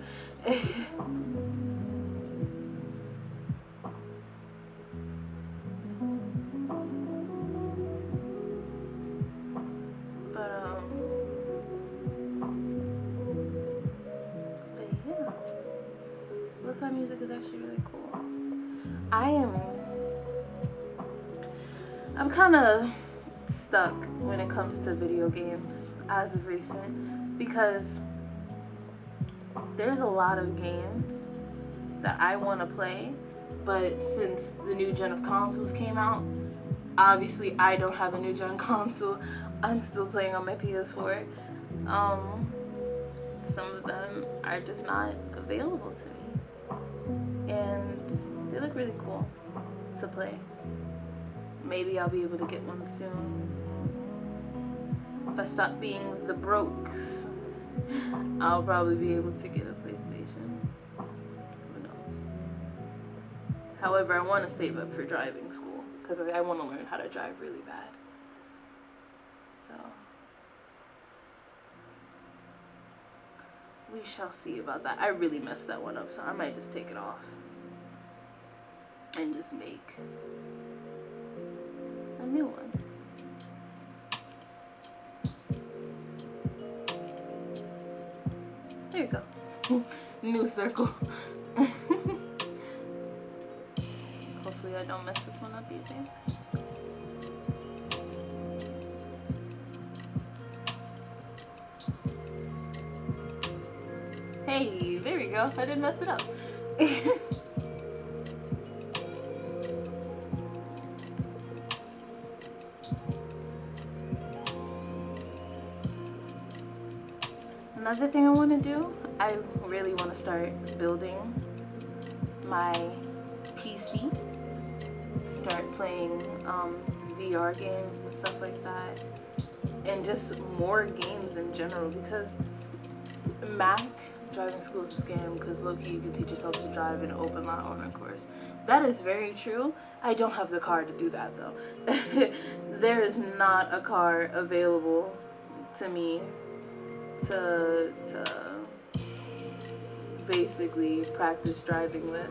Lo-fi music is actually really cool. I'm kind of stuck when it comes to video games as of recent, because there's a lot of games that I want to play, but since the new gen of consoles came out, obviously I don't have a new gen console. I'm still playing on my PS4. Some of them are just not available to me, and they look really cool to play. Maybe I'll be able to get one soon. If I stop being the brokes, I'll probably be able to get a PlayStation. Who knows? However, I want to save up for driving school, because I want to learn how to drive really bad. So we shall see about that. I really messed that one up, so I might just take it off and just make a new one. There you go. New circle. Hopefully I don't mess this one up either. Hey, there we go. I didn't mess it up. Another thing I want to do, I really want to start building my PC, start playing VR games and stuff like that, and just more games in general, because Mac driving school is a scam, because low-key you can teach yourself to drive in an open lot owner course. That is very true. I don't have the car to do that though. There is not a car available to me to basically practice driving with.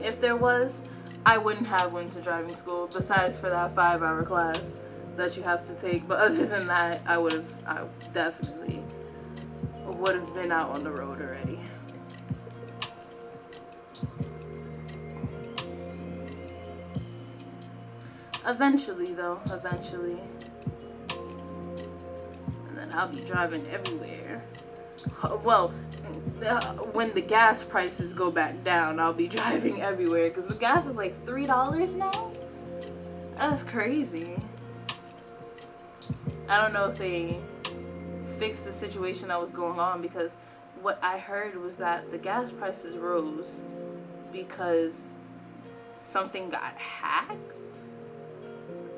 If there was, I wouldn't have went to driving school, besides for that 5-hour class that you have to take. But other than that, I definitely would have been out on the road already. Eventually. And then I'll be driving everywhere. Well, when the gas prices go back down, I'll be driving everywhere, because the gas is like $3 now. That's crazy. I don't know if they fixed the situation that was going on, because what I heard was that the gas prices rose because something got hacked.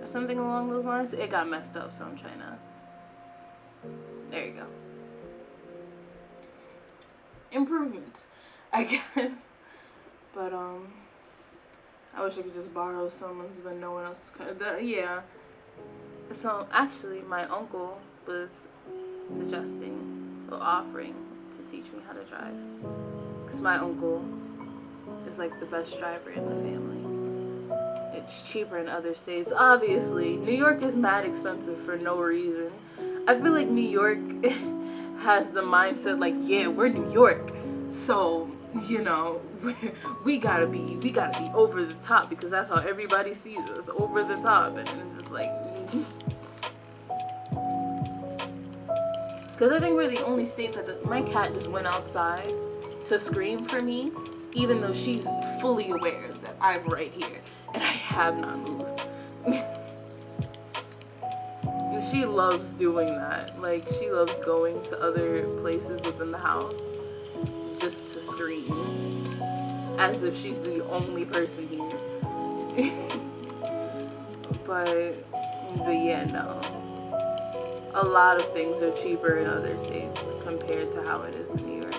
or something along those lines. It got messed up, so I'm trying to. There you go. Improvement, I guess. But I wish I could just borrow someone's, but no one else is yeah. So actually, my uncle was suggesting or offering to teach me how to drive, because my uncle is like the best driver in the family. It's cheaper in other states. Obviously, New York is mad expensive for no reason. I feel like New York has the mindset like, yeah, we're New York, so you know, we gotta be over the top, because that's how everybody sees us, over the top. And it's just like, because I think we're the only state that my cat just went outside to scream for me, even though she's fully aware that I'm right here and I have not moved. She loves doing that. Like, she loves going to other places within the house just to scream, as if she's the only person here. but yeah, no. A lot of things are cheaper in other states compared to how it is in New York.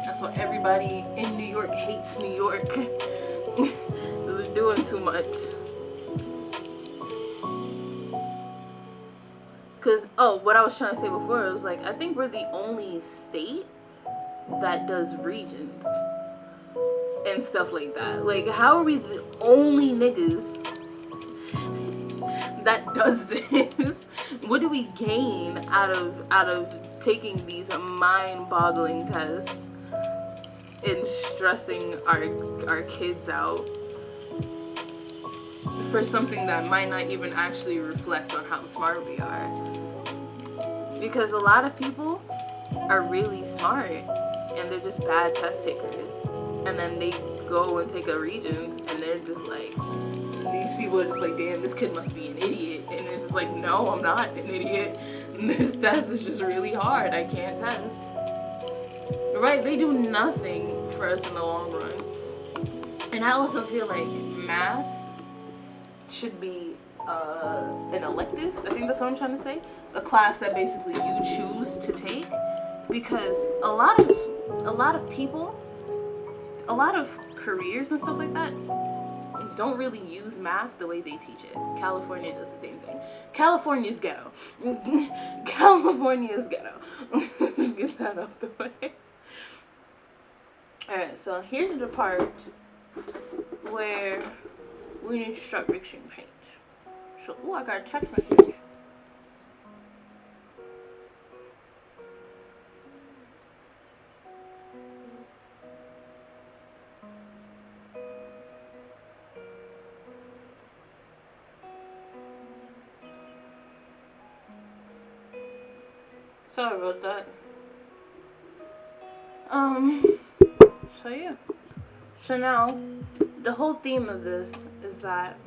That's why everybody in New York hates New York. They're doing too much. Because, what I was trying to say before, it was like, I think we're the only state that does regions and stuff like that. Like, how are we the only niggas that does this? What do we gain out of taking these mind-boggling tests and stressing our kids out for something that might not even actually reflect on how smart we are? Because a lot of people are really smart and they're just bad test takers, and then they go and take a Regents and they're just like, these people are just like, damn, this kid must be an idiot. And it's just like, no, I'm not an idiot. This test is just really hard. I can't test. Right? They do nothing for us in the long run. And I also feel like math should be an elective. I think that's what I'm trying to say. A class that basically you choose to take, because a lot of people, a lot of careers and stuff like that don't really use math the way they teach it. California does the same thing. California's ghetto. California's ghetto. Let's get that out the way. Alright, so here's the part where we need to start mixing paints. So, I got a text message. Sorry about that. So yeah. So now, the whole theme of this is that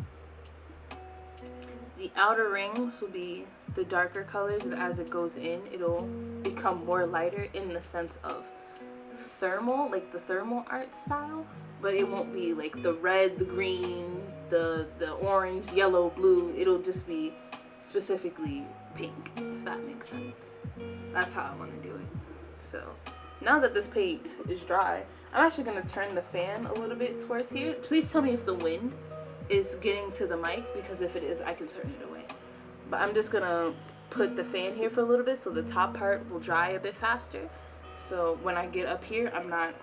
the outer rings will be the darker colors, and as it goes in, it'll become more lighter in the sense of thermal, like the thermal art style, but it won't be like the red, the green, the orange, yellow, blue. It'll just be specifically pink, if that makes sense. That's how I want to do it. So now that this paint is dry, I'm actually going to turn the fan a little bit towards here. Please tell me if the wind is getting to the mic, because if it is, I can turn it away. But I'm just going to put the fan here for a little bit so the top part will dry a bit faster. So when I get up here, I'm not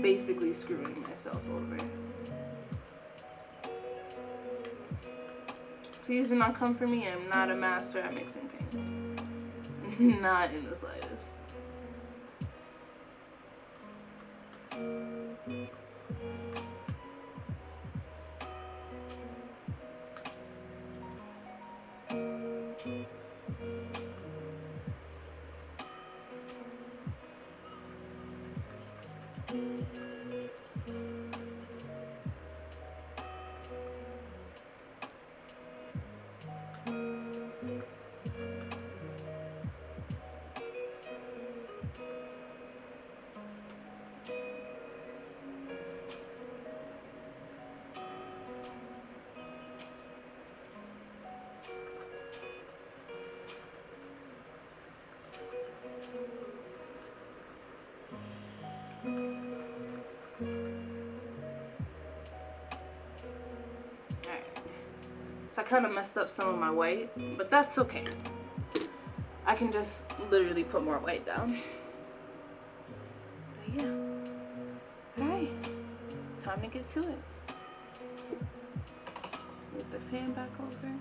basically screwing myself over. Please do not come for me. I'm not a master at mixing paints. Not in the slightest. Alright. So I kind of messed up some of my white, but that's okay. I can just literally put more white down. But yeah. Alright. It's time to get to it. Move the fan back over.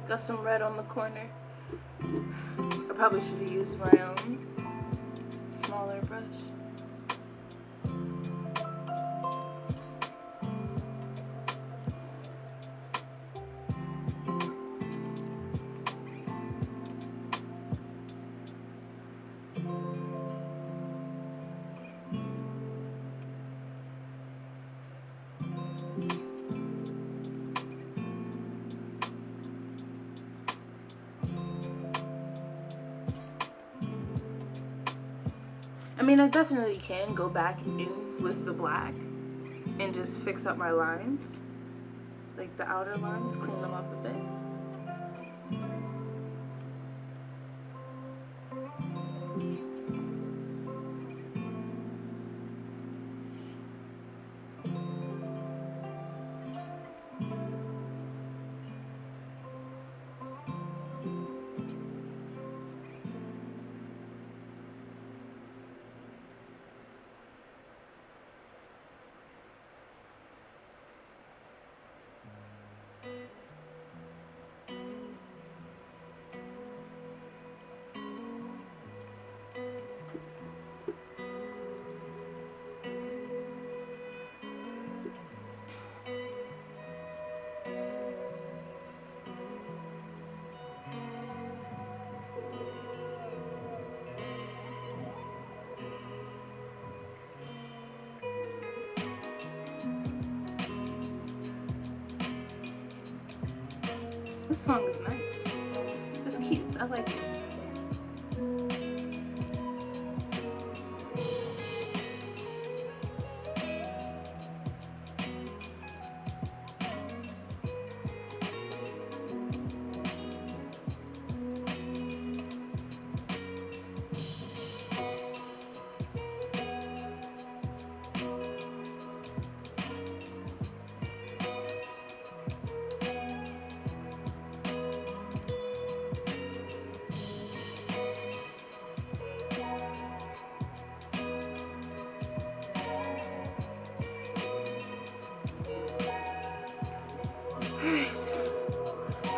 Got some red on the corner. I probably should have used my smaller brush. I mean, I definitely can go back in with the black and just fix up my lines, like the outer lines, clean them up a bit. This song is nice. It's cute. I like it.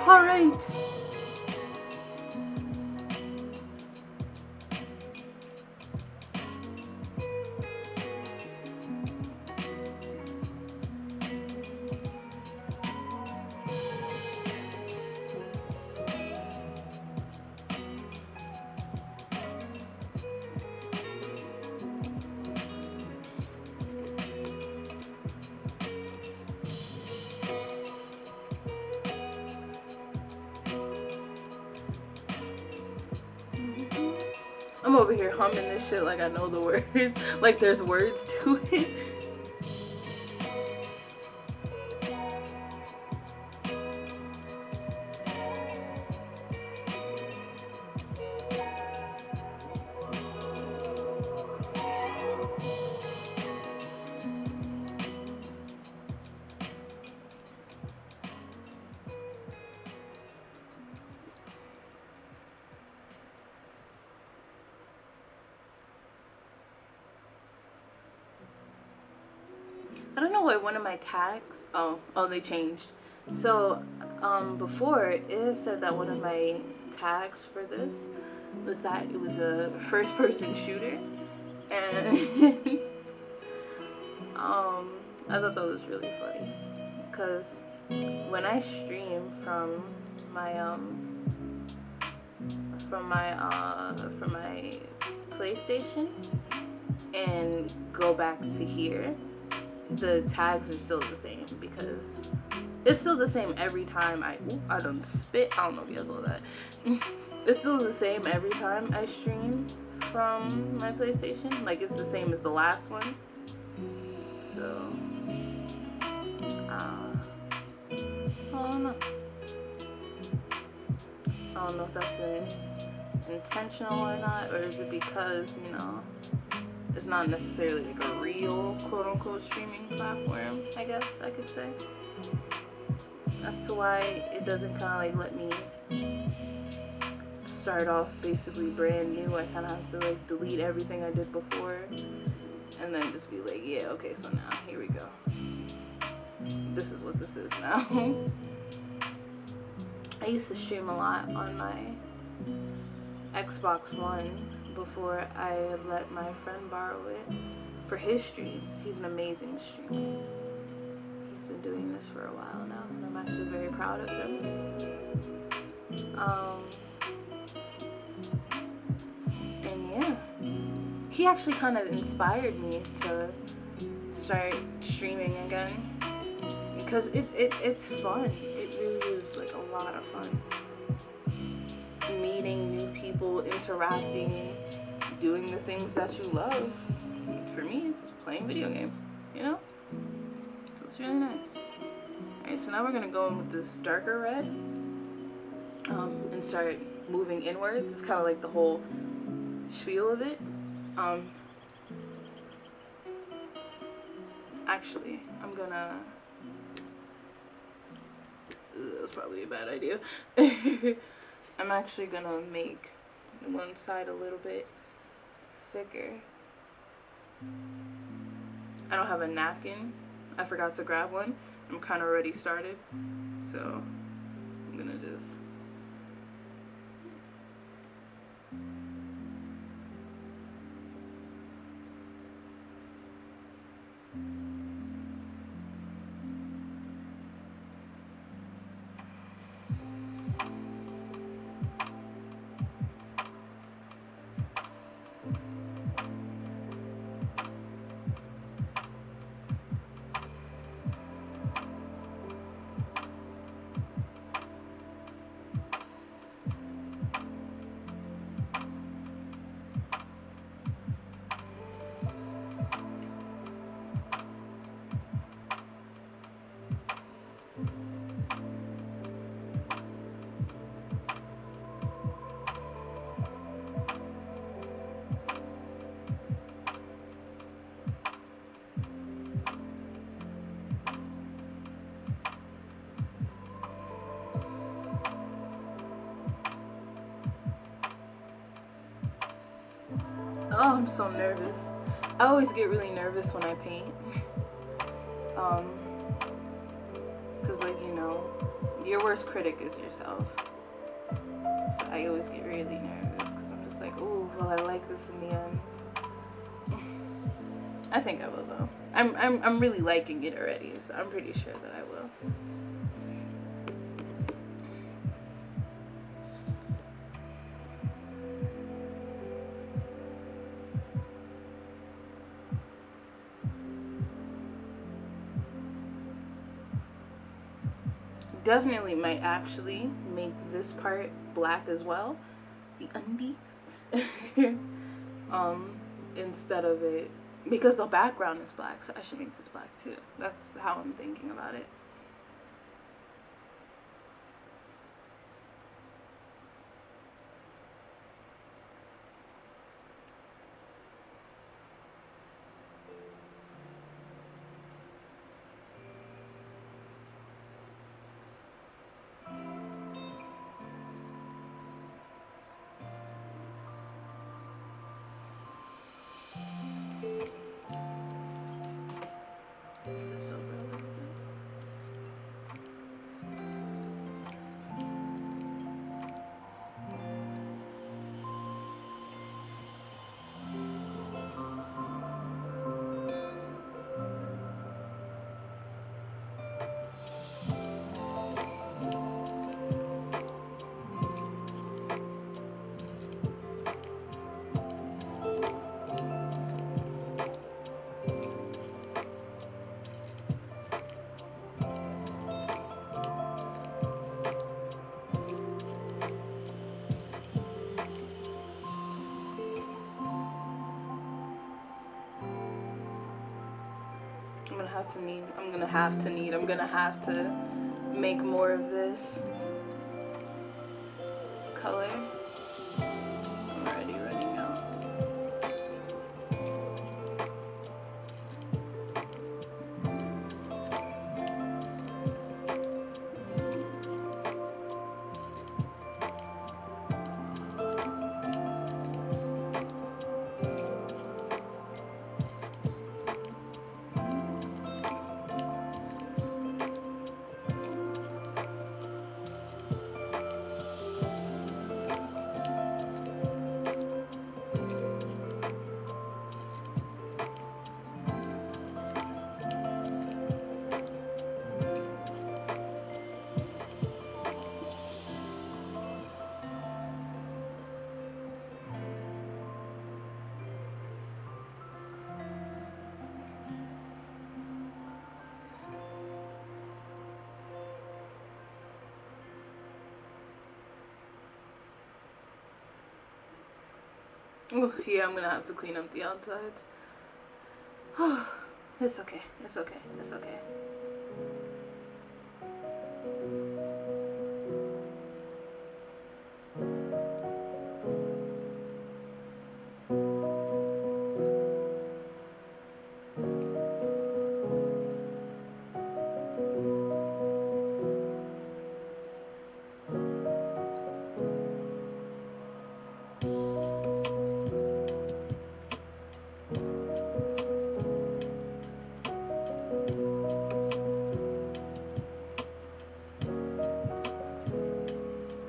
All right. I'm over here humming this shit like I know the words. Like there's words to it. I don't know why one of my tags, oh, they changed. So, before it said that one of my tags for this was that it was a first person shooter. And, I thought that was really funny. Because when I stream my, from my PlayStation and go back to here, the tags are still the same because it's still the same every time I done spit. I don't know if you guys saw that. It's still the same every time I stream from my PlayStation. Like it's the same as the last one. So I don't know. I don't know if that's intentional or not, or is it because, you know, it's not necessarily like a real quote-unquote streaming platform, I guess I could say. As to why it doesn't kind of like let me start off basically brand new. I kind of have to like delete everything I did before and then just be like, yeah, okay, so now here we go. This is what this is now. I used to stream a lot on my Xbox One before I let my friend borrow it for his streams. He's an amazing streamer. He's been doing this for a while now, and I'm actually very proud of him. And yeah, he actually kind of inspired me to start streaming again because it's fun. It really is like a lot of fun. Meeting new people, interacting, doing the things that you love. For me, it's playing video games, you know? So it's really nice. Alright, so now we're gonna go in with this darker red and start moving inwards. It's kind of like the whole spiel of it. Actually, I'm gonna... That's probably a bad idea. I'm actually gonna make one side a little bit thicker. I don't have a napkin. I forgot to grab one. I'm kind of already started. So I'm gonna just... Oh, I'm so nervous. I always get really nervous when I paint. Cause like, you know, your worst critic is yourself. So I always get really nervous because I'm just like, ooh, will I like this in the end? I think I will though. I'm really liking it already, so I'm pretty sure that I will. Definitely might actually make this part black as well. The undies. um, instead of it, because the background is black, so I should make this black too. That's how I'm thinking about it. This over a little bit. I'm gonna have to make more of this color. I'm already running out. Oh, yeah, I'm gonna have to clean up the outsides. It's okay. It's okay. It's okay.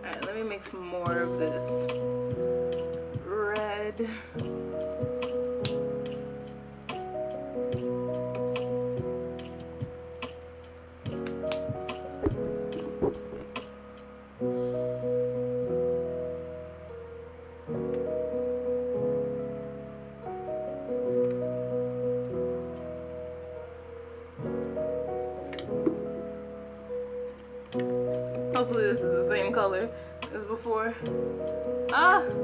Alright, let me mix more of this red. Hopefully this is the same color as before. Alright.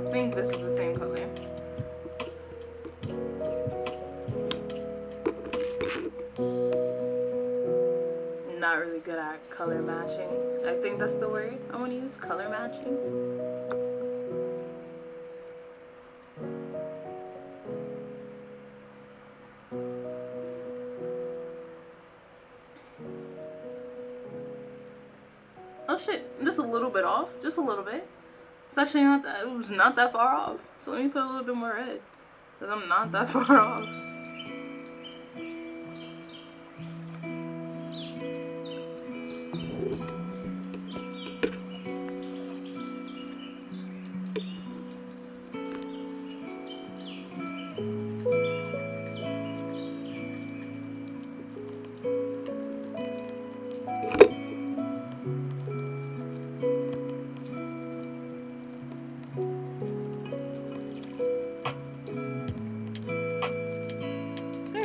I think this is the same color. Not really good at color matching. I think that's the word I want to use, color matching. Oh shit, just a little bit off, just a little bit. It's actually not that, it was not that far off. So let me put a little bit more red, because I'm not that far off.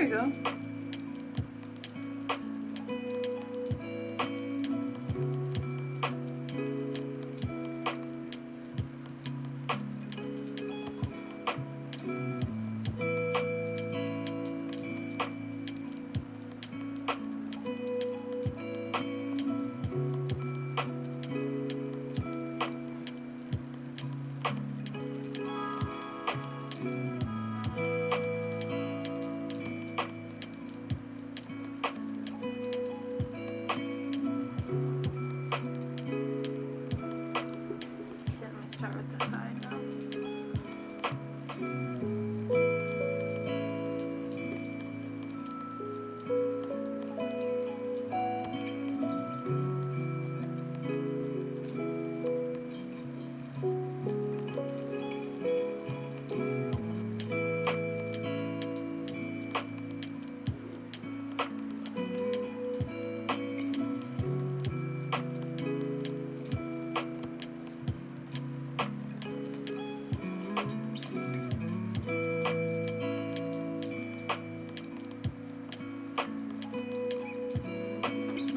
you go. Start with the side now.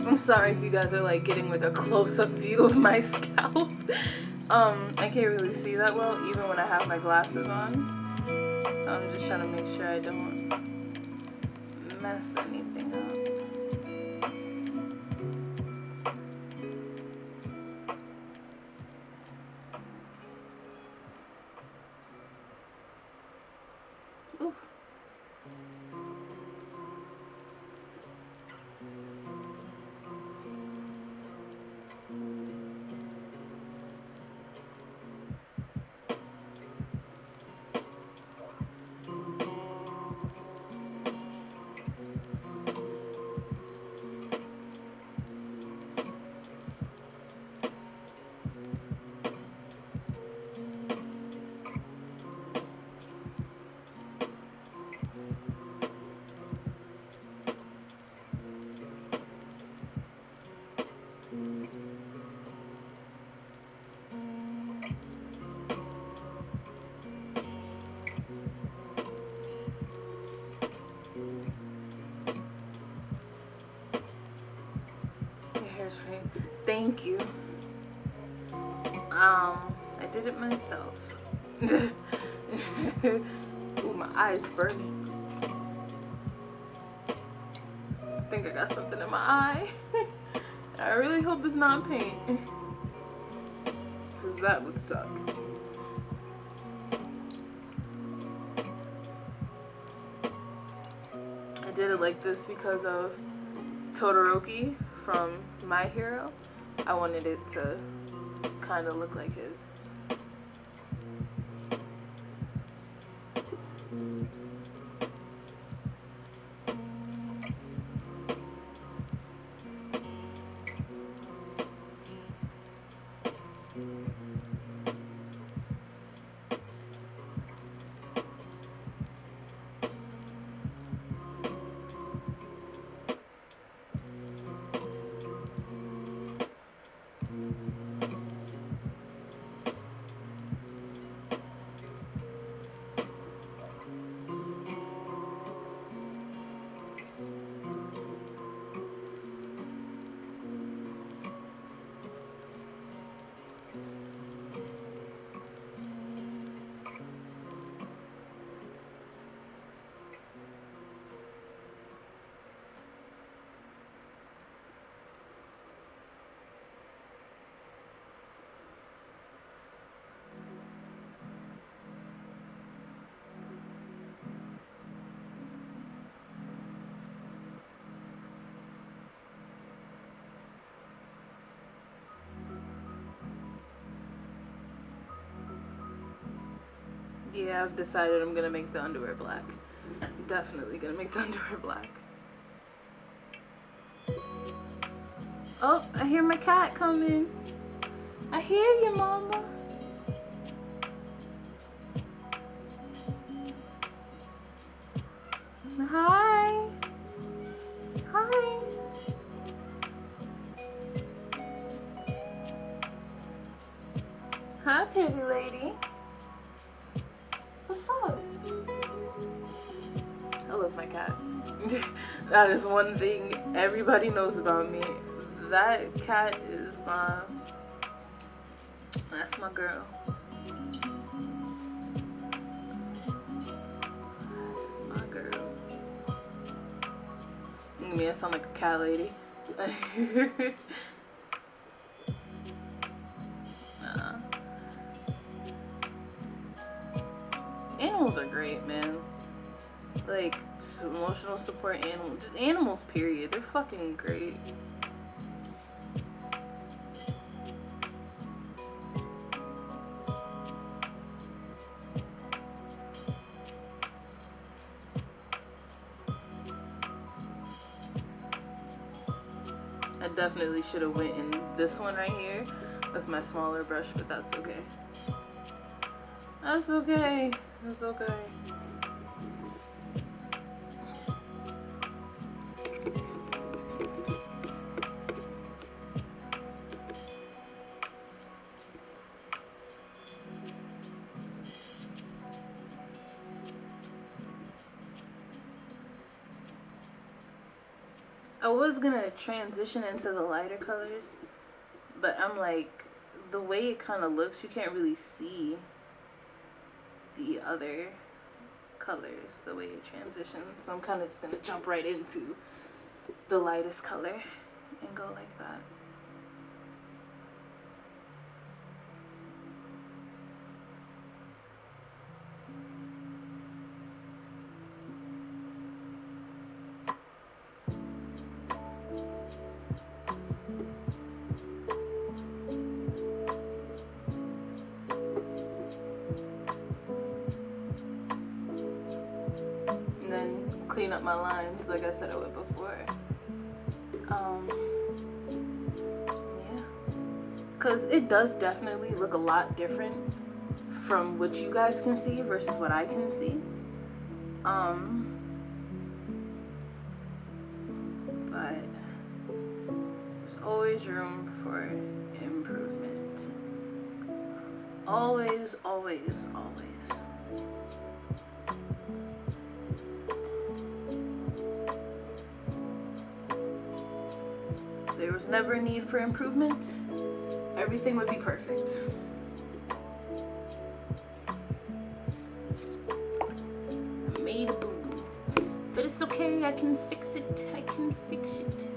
I'm sorry if you guys are like getting like a close-up view of my scalp. I can't really see that well even when I have my glasses on. So I'm just trying to make sure I don't mess anything up. Oof. Thank you. I did it myself. Ooh, my eye's burning. I think I got something in my eye. I really hope it's not paint, because that would suck. I did it like this because of Todoroki from My Hero. I wanted it to kind of look like his. Yeah, I've decided I'm gonna make the underwear black. Definitely gonna make the underwear black. Oh, I hear my cat coming. I hear you, mama. Hi. Hi. Hi, pretty lady. What's up? I love my cat. That is one thing everybody knows about me. That cat is that's my girl. That's my girl. Me, I sound like a cat lady. Animals are great, man. Like, emotional support animals. Just animals, period. They're fucking great. I definitely should have went in this one right here with my smaller brush, but that's okay. That's okay. That's okay. I was gonna transition into the lighter colors, but I'm like, the way it kind of looks, you can't really see the other colors, the way it transitions. So I'm kind of just gonna jump right into the lightest color and go like that. Clean up my lines like I said I would before. Yeah, because it does definitely look a lot different from what you guys can see versus what I can see. But there's always room for improvement. Always, always, always. There was never a need for improvement. Everything would be perfect. I made a boo-boo. But it's okay, I can fix it. I can fix it.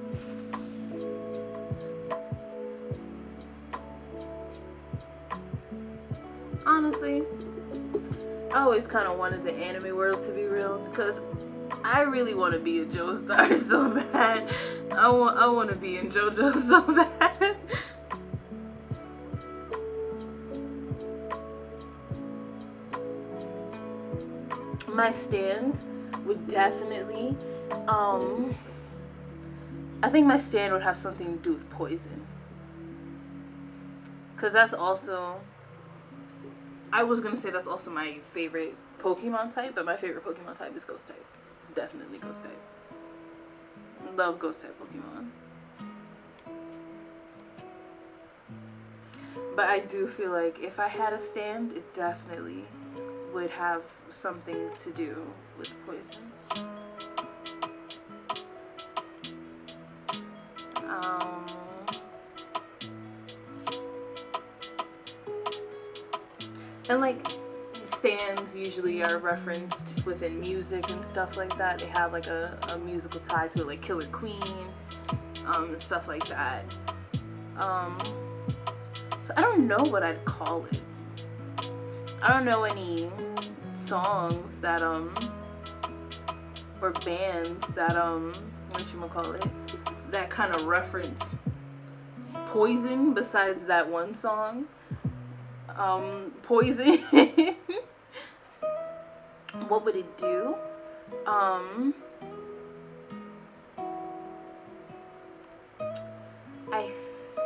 Honestly, I always kind of wanted the anime world to be real because I really want to be a Joestar so bad. I want to be in JoJo so bad. My stand would definitely, I think my stand would have something to do with poison. Because that's also, I was going to say that's also my favorite Pokemon type, but my favorite Pokemon type is Ghost type. It's definitely Ghost type. Love Ghost type Pokemon. But I do feel like if I had a stand, it definitely would have something to do with poison. And like, stands usually are referenced within music and stuff like that. They have like a musical tie to it, like Killer Queen, and stuff like that. So I don't know what I'd call it. I don't know any songs that or bands that whatchamacallit, that kind of reference poison besides that one song. Poison. What would it do? I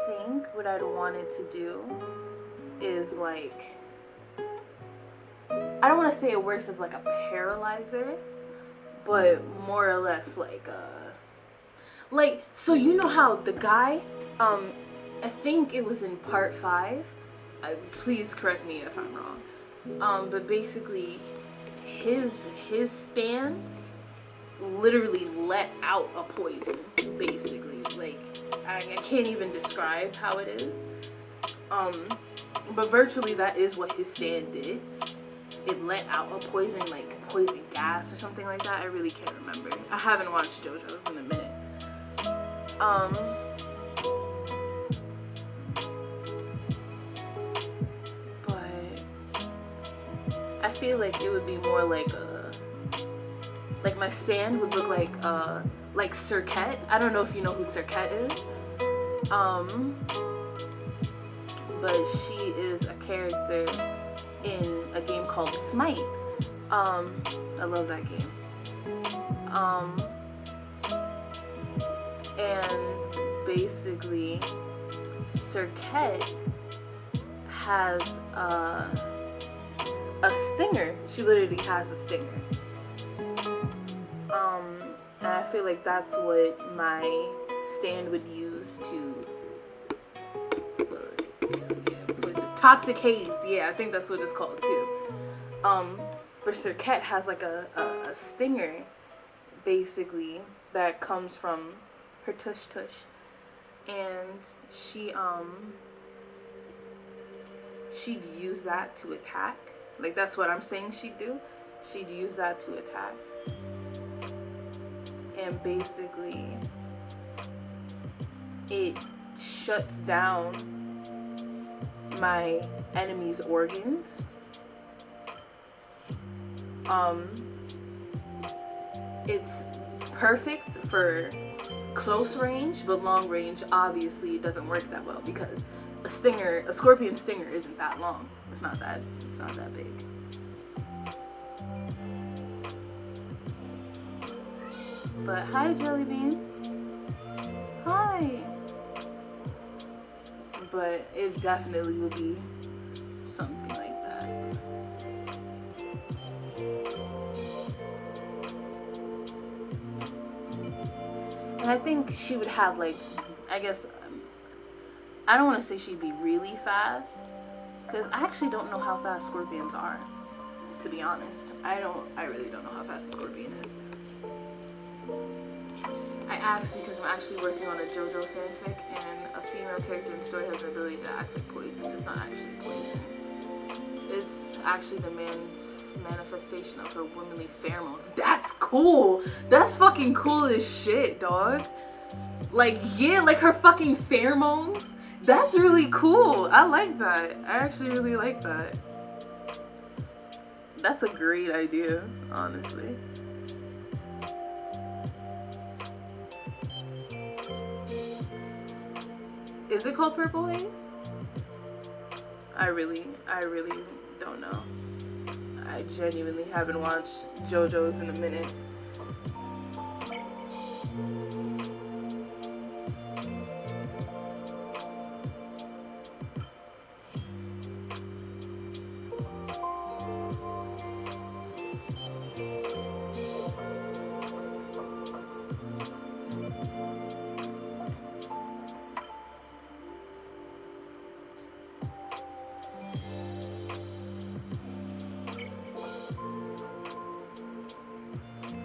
think what I'd want it to do is like, I don't want to say it works as like a paralyzer, but more or less like so you know how the guy, I think it was in part 5, please correct me if I'm wrong, but basically his stand literally let out a poison, basically. Like, I can't even describe how it is. But virtually that is what his stand did. It let out a poison, like poison gas or something like that. I really can't remember. I haven't watched JoJo's in a minute. But I feel like it would be more like my stand would look like Cirquette. I don't know if you know who Cirquette is. But she is a character in a game called Smite. I love that game. And basically, Cirquette has a stinger. She literally has a stinger. And I feel like that's what my stand would use to Toxic Haze, yeah, I think that's what it's called too. But Cirquette has like a stinger, basically, that comes from her tush tush, and she'd use that to attack. Like, that's what I'm saying she'd do. She'd use that to attack, and basically it shuts down my enemy's organs. It's perfect for close range, but long range obviously it doesn't work that well because a scorpion stinger isn't that long. It's not that big. But hi, Jellybean. Hi. But it definitely would be something like that. And I think she would have, like, I guess, I don't want to say she'd be really fast, because I actually don't know how fast scorpions are, to be honest. I really don't know how fast a scorpion is. I asked because I'm actually working on a JoJo fanfic, and a female character in the story has the ability to act like poison. It's not actually poison. It's actually the manifestation of her womanly pheromones. That's cool. That's fucking cool as shit, dog. Like, yeah, like her fucking pheromones. That's really cool. I like that. I actually really like that. That's a great idea, honestly. Is it called Purple Haze? I really don't know. I genuinely haven't watched JoJo's in a minute.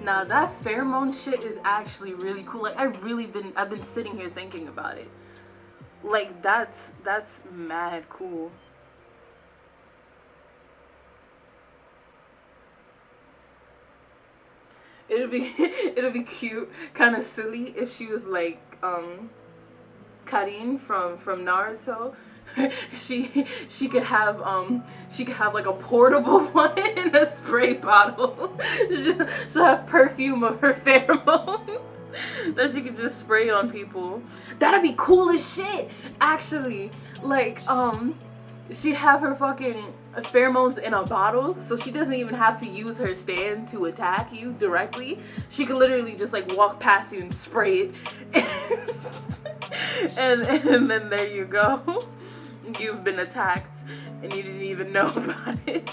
Now that pheromone shit is actually really cool. Like, I've been sitting here thinking about it. Like, that's mad cool. It'll be cute, kind of silly if she was like Karin from Naruto. she could have like a portable one in a spray bottle. She'll have perfume of her pheromones that she could just spray on people. That'd be cool as shit, actually. Like, she'd have her fucking pheromones in a bottle, so she doesn't even have to use her stand to attack you directly. She could literally just like walk past you and spray it. and then there you go. You've been attacked and you didn't even know about it.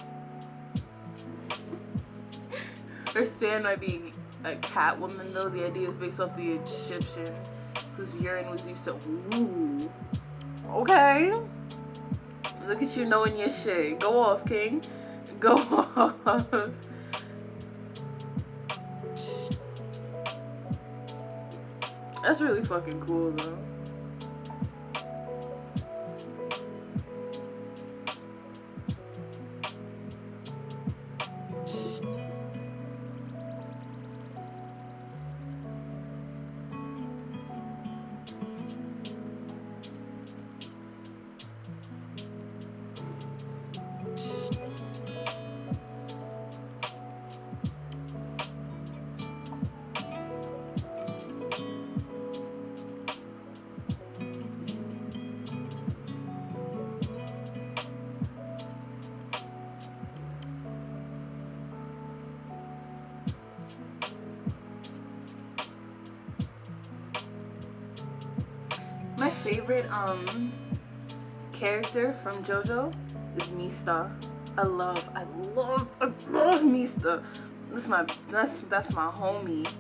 Her stand might be a cat woman though. The idea is based off the Egyptian whose urine was used to. Ooh. Okay. Look at you knowing your shit. Go off, King. Go off. That's really fucking cool, though. My favorite character from JoJo is Mista. I love Mista. That's my homie.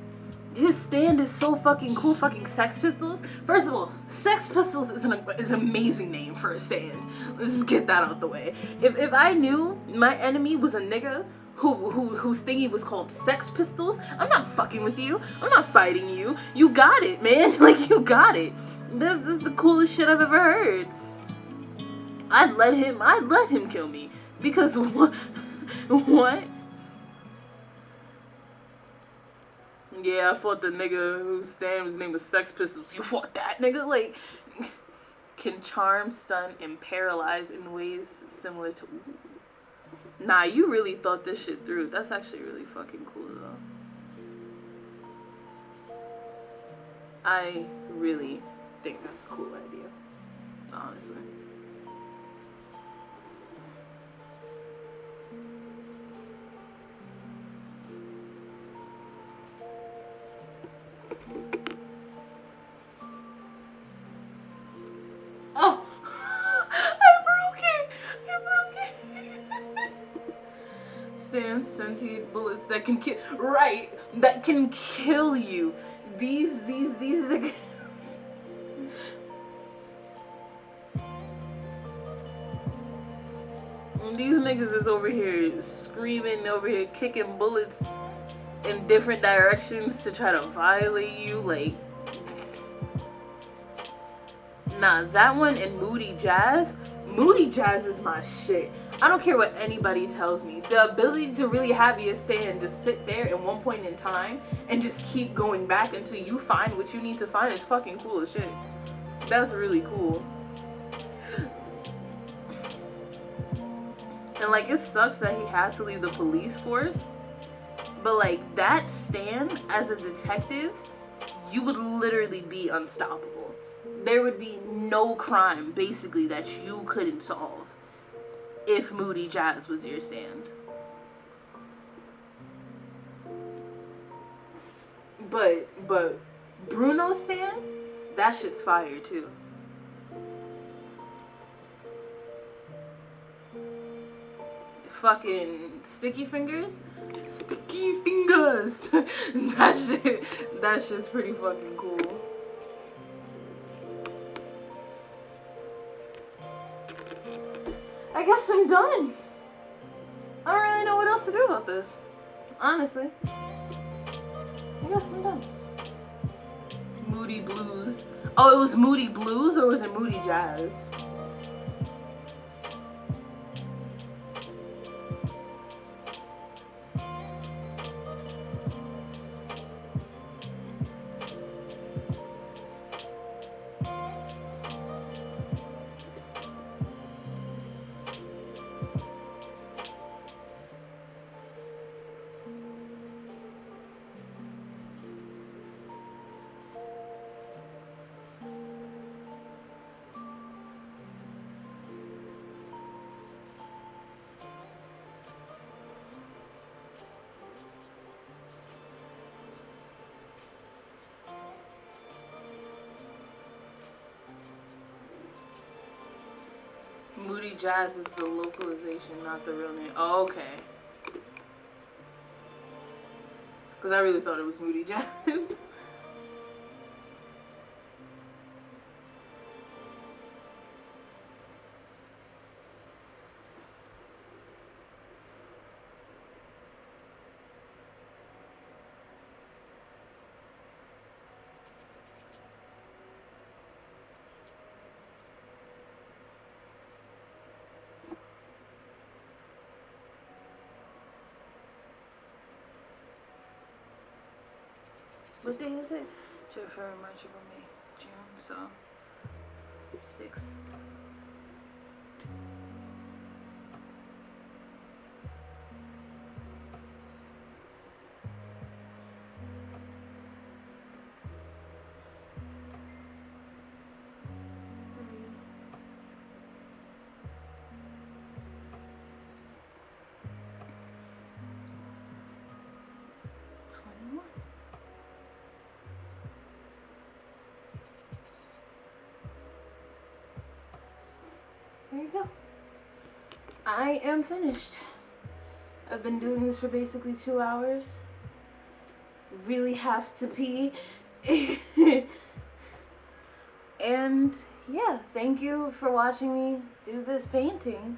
His stand is so fucking cool. Fucking Sex Pistols. First of all, Sex Pistols is an amazing name for a stand. Let's just get that out the way. If I knew my enemy was a nigga whose thingy was called Sex Pistols, I'm not fucking with you. I'm not fighting you. You got it, man. Like, you got it. This is the coolest shit I've ever heard. I'd let him kill me. Because what? Yeah, I fought the nigga whose stand his name was Sex Pistols. You fought that nigga? Like, can charm, stun, and paralyze in ways similar to... Nah, you really thought this shit through. That's actually really fucking cool, though. I really think that's a cool idea, honestly. Oh! I broke it! Stand sentient bullets that can kill... Right! That can kill you. These are... These niggas is over here screaming, over here kicking bullets in different directions to try to violate you. Like, nah, that one and Moody Jazz is my shit. I don't care what anybody tells me. The ability to really have your stand just sit there at one point in time and just keep going back until you find what you need to find is fucking cool as shit. That's really cool. And, like, it sucks that he has to leave the police force. But, like, that stand, as a detective, you would literally be unstoppable. There would be no crime, basically, that you couldn't solve if Moody Jazz was your stand. But Bruno's stand, that shit's fire, too. Fucking Sticky Fingers. That shit's pretty fucking cool. I guess I'm done. I don't really know what else to do about this, honestly. I guess I'm done. Moody Blues. Oh, it was Moody Blues, or was it Moody Jazz? Moody Jazz is the localization, not the real name. Oh, okay. Because I really thought it was Moody Jazz. What day is it? February, March, April, May, June. So 6. There you go. I am finished. I've been doing this for basically 2 hours. Really have to pee. And yeah, thank you for watching me do this painting.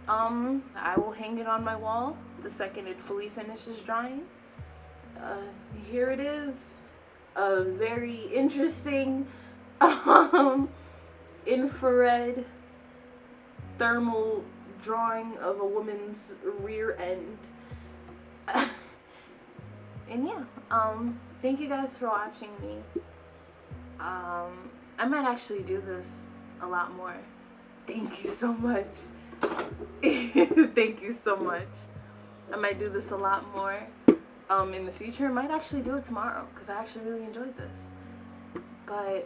I will hang it on my wall the second it fully finishes drying. Here it is. A very interesting infrared thermal drawing of a woman's rear end. And yeah, thank you guys for watching me. I might actually do this a lot more. Thank you so much. Thank you so much. I might do this a lot more in the future. I might actually do it tomorrow because I actually really enjoyed this. But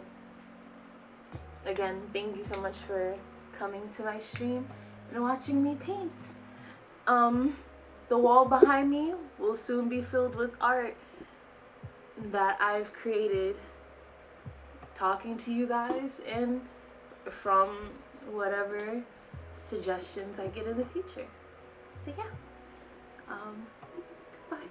again, thank you so much for coming to my stream and watching me paint. The wall behind me will soon be filled with art that I've created, talking to you guys and from whatever suggestions I get in the future. So yeah, goodbye.